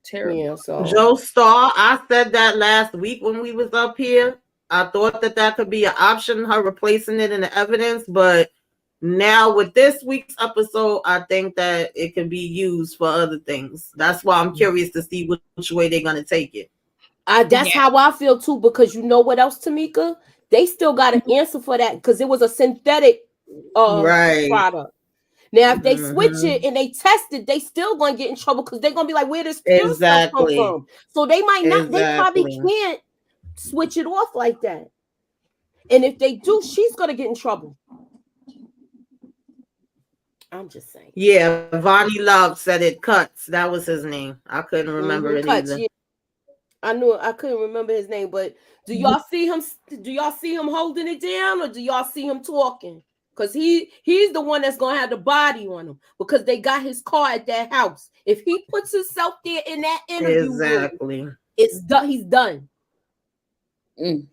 Terrible. Yeah, so Joe Starr, I said that last week when we was up here. I thought that could be an option, her replacing it in the evidence, but now with this week's episode, I think that it can be used for other things. That's why I'm curious to see which way they're gonna take it. That's how I feel too, because you know what else, Tamika? They still got an answer for that because it was a synthetic product. Now, if they switch it and they test it, they still gonna get in trouble because they're gonna be like, where does pure stuff come from? So they might not, they probably can't switch it off like that. And if they do, she's gonna get in trouble. I'm just saying. Yeah, Vonnie Love said it cuts. That was his name. I couldn't remember it Cuts, either. yeah. I knew I couldn't remember his name, but do y'all see him? Do y'all see him holding it down, or do y'all see him talking? Because he's the one that's gonna have the body on him because they got his car at that house. If he puts himself there in that interview, it's done. He's done. And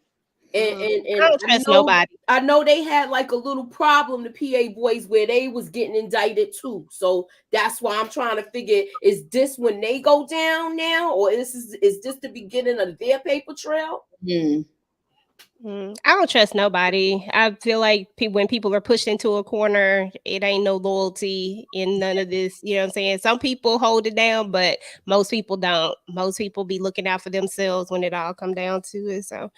I don't trust nobody. I know they had like a little problem, the PA boys, where they was getting indicted too. So that's why I'm trying to figure, is this when they go down now, or is this the beginning of their paper trail? I don't trust nobody. I feel like when people are pushed into a corner, it ain't no loyalty in none of this. You know what I'm saying? Some people hold it down, but most people don't. Most people be looking out for themselves when it all come down to it. So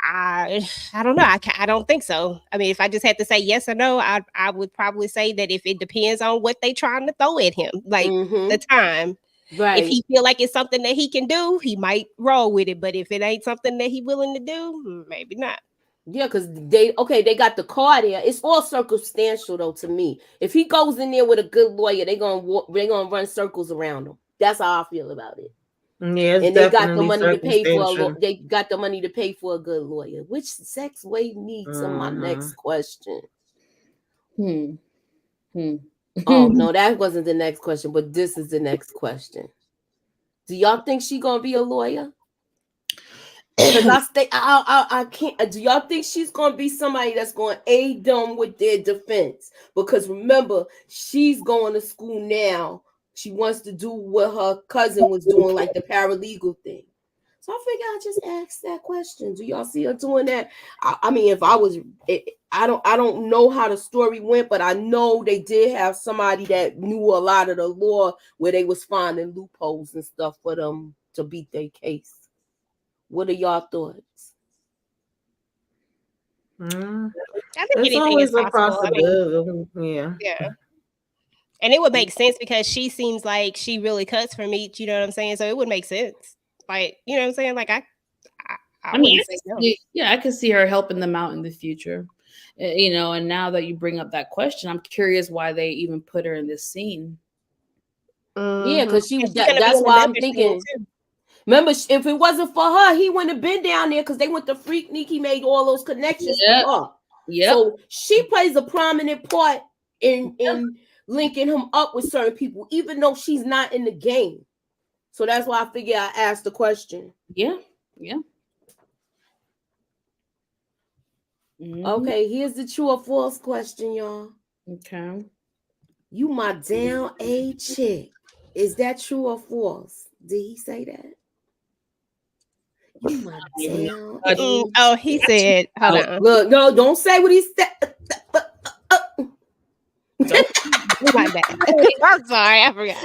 I don't know. I don't think so. I mean, if I just had to say yes or no, I would probably say that if it depends on what they trying to throw at him, like the time. Right. If he feel like it's something that he can do, he might roll with it. But if it ain't something that he willing to do, maybe not. Yeah, because they got the car there. It's all circumstantial though to me. If he goes in there with a good lawyer, they gonna run circles around him. That's how I feel about it. Yeah, and they got the money to pay for they got the money to pay for a good lawyer, which sex way me to my next question. Oh no, that wasn't the next question, but this is the next question. Do y'all think she gonna be a lawyer? Because I can't. Do y'all think she's gonna be somebody that's gonna aid them with their defense? Because remember, she's going to school now. She wants to do what her cousin was doing, like the paralegal thing. So I figured I'd just ask that question. Do y'all see her doing that? I mean, if I was, I don't know how the story went, but I know they did have somebody that knew a lot of the law where they was finding loopholes and stuff for them to beat their case. What are y'all thoughts? I think anything is possible. I mean, yeah. And it would make sense because she seems like she really cuts from each, you know what I'm saying? So it would make sense. Like, you know what I'm saying? Like I mean, I could see her helping them out in the future. You know, and now that you bring up that question, I'm curious why they even put her in this scene. Yeah, because that's why I'm thinking. Remember, if it wasn't for her, he wouldn't have been down there because they went to Freaknik. He made all those connections for her. Yep. So she plays a prominent part in linking him up with certain people, even though she's not in the game. So that's why I figure I asked the question. Yeah. Okay, here's the true or false question, y'all. Okay. You my down A chick. Is that true or false? Did he say that? You my down A chick. Oh, he said, hold on. Look, no, don't say what he said. My bad. I'm sorry, I forgot.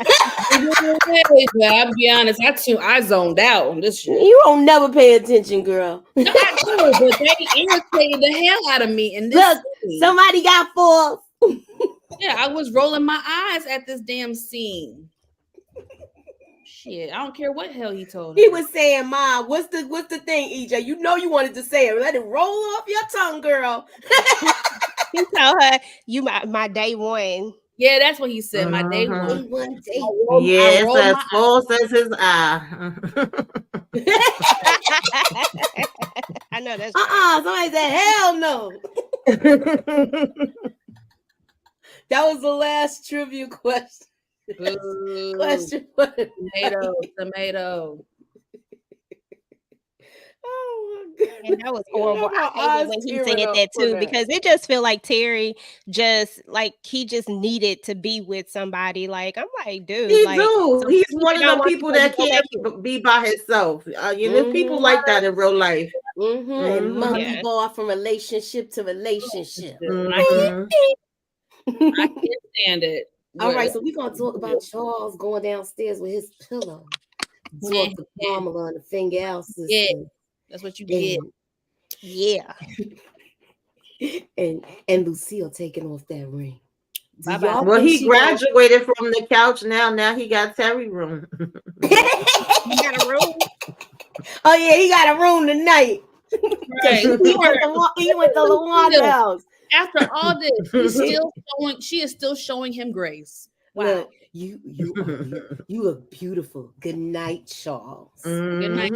I'll be honest, I zoned out on this shit. You don't never pay attention, girl. No, I do, but they irritated the hell out of me. And this look, somebody got false. Yeah, I was rolling my eyes at this damn scene. Shit, I don't care what hell he told her. He was saying, "Ma, what's the thing, EJ? You know you wanted to say it. Let it roll off your tongue, girl." He told her, "You my day one." Yeah, that's what he said. My day one. Yeah, it's as false as his eye. I know that's somebody said, "Hell no." That was the last trivia question. Question. Tomato. Oh my God. And that was horrible. I hated when he said that too, because it just feel like Terry he just needed to be with somebody. Like, I'm like, dude, he's one of the people that can't be by himself. There's people like that in real life. And monkey ball from relationship to relationship. I can't stand it. All right, so we're gonna talk about Charles going downstairs with his pillow. Talk to Pamela and the finger else's. Yeah, that's what you get. Yeah. and Lucille taking off that ring. Well, he graduated from the couch now. Now he got Terry room. He got a room. Oh yeah, he got a room tonight. Right. he went to LaWanda's house. After all this, she is still showing him grace. Wow. Look, you look beautiful. Good night, Charles. Good night.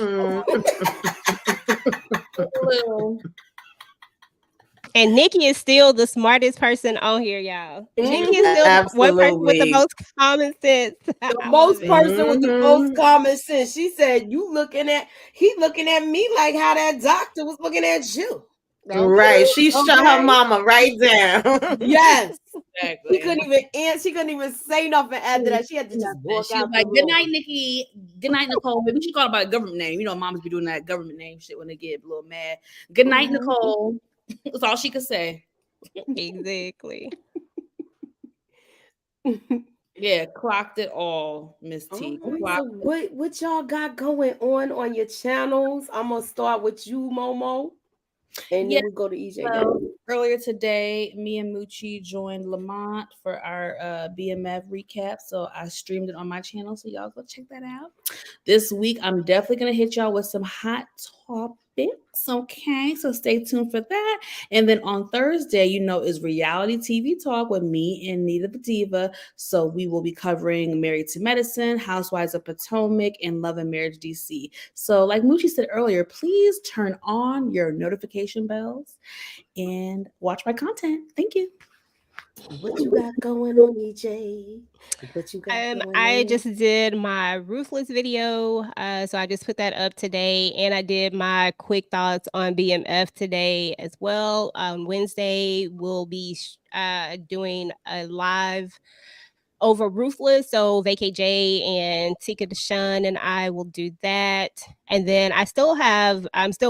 And Nikki is still the smartest person on here, y'all. Nikki is still one person with the most common sense. The most person with the most common sense. She said, he looking at me like how that doctor was looking at you. Okay. Right. She shut her mama right down. Yes. Exactly. She couldn't even say nothing after that. She had to just walk out. Like, good night, Nikki. Good night, Nicole. Maybe she called about a government name. You know, moms be doing that government name shit when they get a little mad. Good night, Nicole. That's all she could say. Exactly. Yeah, clocked it all, Miss T. So what y'all got going on your channels? I'm gonna start with you, Momo. And then we'll go to EJ. So, earlier today, me and Moochie joined Lamont for our BMF recap. So I streamed it on my channel. So y'all go check that out. This week, I'm definitely going to hit y'all with some hot topics. Okay, so stay tuned for that. And then on Thursday, is reality TV talk with me and Nita the Diva. So we will be covering Married to Medicine, Housewives of Potomac, and Love and Marriage DC. So like Moochie said earlier, please turn on your notification bells and watch my content. Thank you. What you got going on, EJ? What you got going I on? just did my Ruthless video. So I just put that up today. And I did my quick thoughts on BMF today as well. On Wednesday, we'll be doing a live over Ruthless. So Vacay J and Tika Deshawn and I will do that. And then I'm still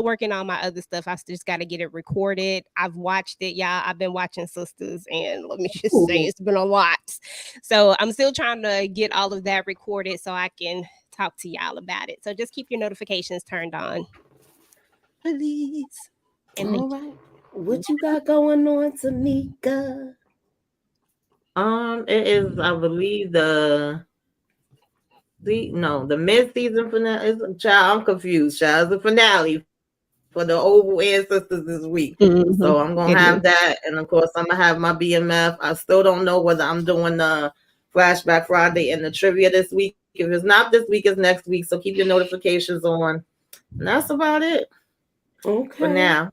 working on my other stuff. I just got to get it recorded. I've watched it, y'all. I've been watching Sisters, and let me just say it's been a lot. So I'm still trying to get all of that recorded so I can talk to y'all about it. So just keep your notifications turned on, please. And all right. What you got going on, Tamika? It is, I believe, the mid-season finale. I'm confused, child. It's the finale for the Oval Ancestors this week. Mm-hmm. So I'm gonna have that, and of course I'm gonna have my BMF. I still don't know whether I'm doing the Flashback Friday and the trivia this week. If it's not this week, it's next week. So keep your notifications on. And that's about it for now.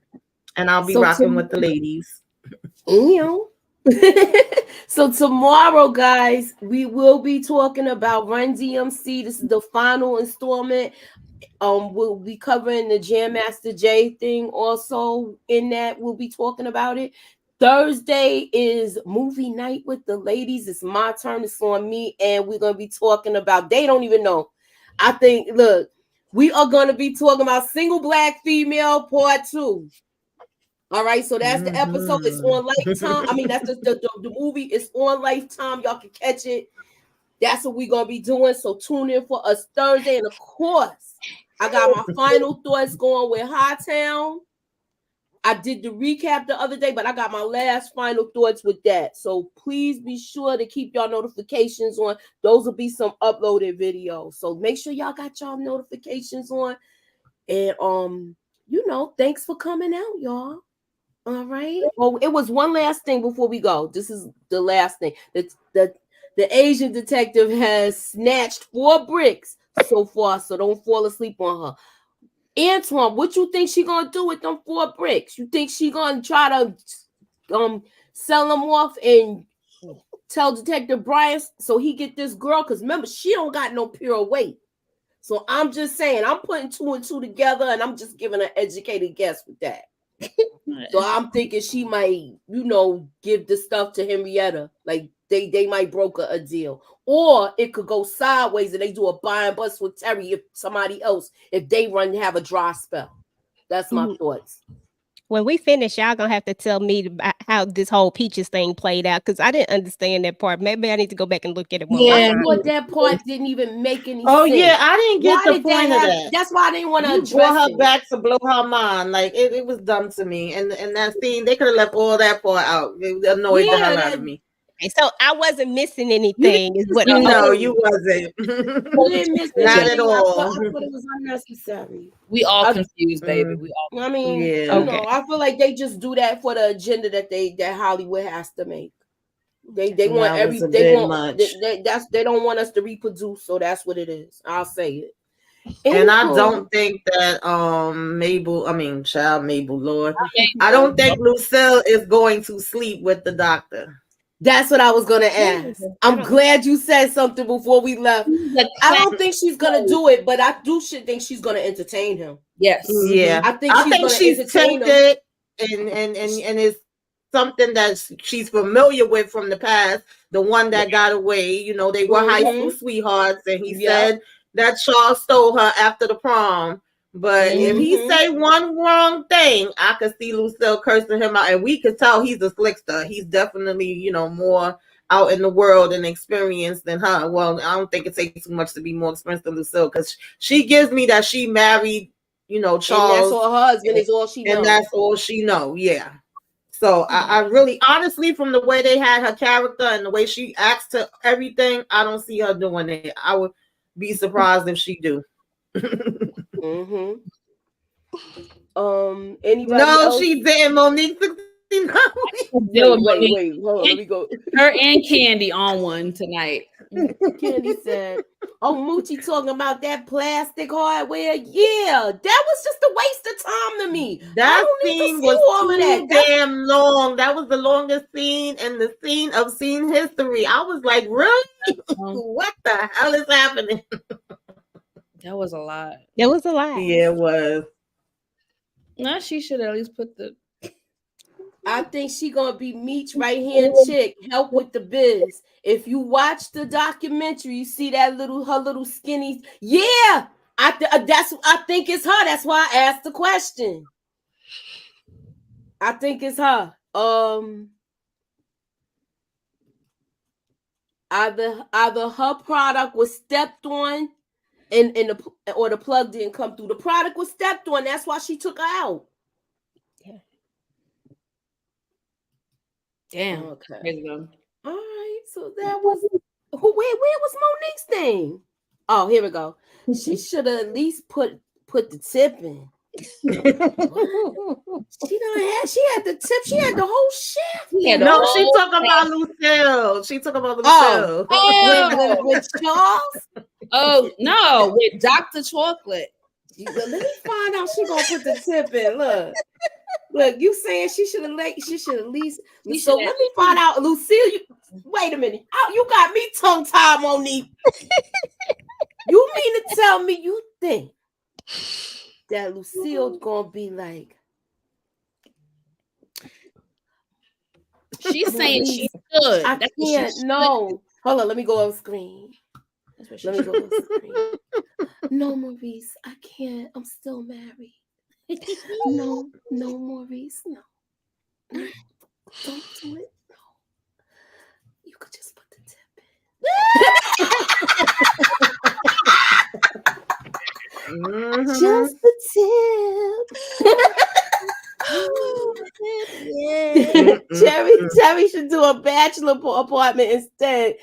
And I'll be rocking with the ladies. So tomorrow, guys, we will be talking about Run DMC. This is the final installment. We'll be covering the Jam Master Jay thing also. In that, we'll be talking about it. Thursday is movie night with the ladies. It's my turn. It's on me, and we're gonna be talking about. They don't even know. I think. Look, we are gonna be talking about Single Black Female Part 2. All right, so that's the episode. It's on Lifetime. I mean, that's the movie. It's on Lifetime. Y'all can catch it. That's what we're gonna be doing. So tune in for us Thursday. And of course, I got my final thoughts going with Hightown. I did the recap the other day, but I got my last final thoughts with that. So please be sure to keep y'all notifications on. Those will be some uploaded videos. So make sure y'all got y'all notifications on. And thanks for coming out, y'all. All right. Oh, it was one last thing before we go. This is the last thing. The Asian detective has snatched 4 bricks so far, so don't fall asleep on her. Antoine, what you think she gonna do with them 4 bricks? You think she gonna try to sell them off and tell Detective Brian so he get this girl? Because remember, she don't got no pure weight. So I'm just saying, I'm putting 2 and 2 together, and I'm just giving an educated guess with that. So I'm thinking she might, give the stuff to Henrietta. Like they might broker a deal. Or it could go sideways and they do a buy and bust with Terry if somebody else, if they have a dry spell. That's my thoughts. When we finish, y'all gonna have to tell me about how this whole Peaches thing played out, because I didn't understand that part. Maybe I need to go back and look at it. I thought that part didn't even make any sense. Oh yeah, I didn't get the point of that. That's why I didn't want to address brought her back to blow her mind. Like it was dumb to me. And that scene, they could have left all that part out. It annoyed the hell out of me. So I wasn't missing anything. Is what? No, you wasn't. You didn't miss not at all. I thought it was unnecessary. We all confused, baby. We all. I mean, I feel like they just do that for the agenda that Hollywood has to make. They want they don't want us to reproduce, so that's what it is. I'll say it. And I don't think that Mabel, Lord, I don't think Lucille is going to sleep with the doctor. That's what I was gonna ask. I'm glad you said something before we left. I don't think she's gonna do it, but I do think she's gonna entertain him. Yes. Yeah. I think she's tempted and it's something that she's familiar with from the past. The one that got away, they were high school sweethearts, and he said that Charles stole her after the prom. But if he say one wrong thing, I could see Lucille cursing him out, and we could tell he's a slickster. He's definitely, more out in the world and experienced than her. Well, I don't think it takes too much to be more experienced than Lucille, because she gives me that she married, Charles. And that's her husband is all she knows. And that's all she knows, yeah. So I really, honestly, from the way they had her character and the way she acts to everything, I don't see her doing it. I would be surprised if she do. Anybody else? She didn't. Monique 69. Wait, hold on, let me go. Her and Candy on one tonight. Candy said, Moochie talking about that plastic hardware. Yeah, that was just a waste of time to me. That scene was too damn long. That was the longest scene in the scene of scene history. I was like, really? What the hell is happening? That was a lot. It was a lot. Yeah, it was. No, she should at least put the. I think she gonna be Meech's right hand chick, help with the biz. If you watch the documentary, you see that her little skinny. Yeah, I think it's her. That's why I asked the question. I think it's her. Either her product was stepped on, or the plug didn't come through. The product was stepped on. That's why she took her out. Damn. Okay. All right. So that was where was Monique's thing? Oh, here we go. She should have at least put the tip in. She had the tip. She had the whole shift. No, she talk about Lucille. She talk about Lucille. With Charles. Oh no, with Dr. Chocolate. Let me find out. She gonna put the tip in. Look. You saying she should have at least. So let me find out, Lucille. Wait a minute. You got me tongue tied, Monique. You mean to tell me you think that Lucille's gonna be like? She's saying she's good. I can't. No. Hold on. Let me go off screen. Let me go off screen. No, Maurice. I can't. I'm still married. No, Maurice. No. Don't do it. No. You could just put the tip in. Just the tip. Jerry should do a bachelor apartment instead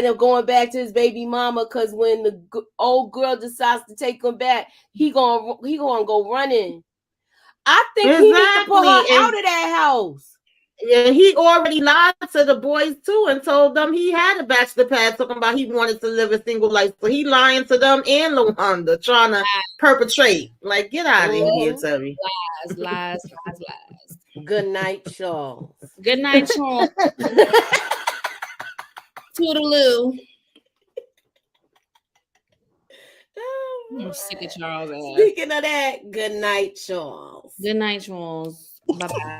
of going back to his baby mama, because when the old girl decides to take him back, he gonna go running. I think he needs to pull her out of that house. Yeah, he already lied to the boys too and told them he had a bachelor pad, talking about he wanted to live a single life. So he lying to them and LaWanda, trying to perpetrate. Like, get out of here, Terry. Lies. Good night, Charles. Good night, Charles. Toodaloo. I'm sick of Charles. Speaking of that, good night, Charles. Good night, Charles. Bye-bye.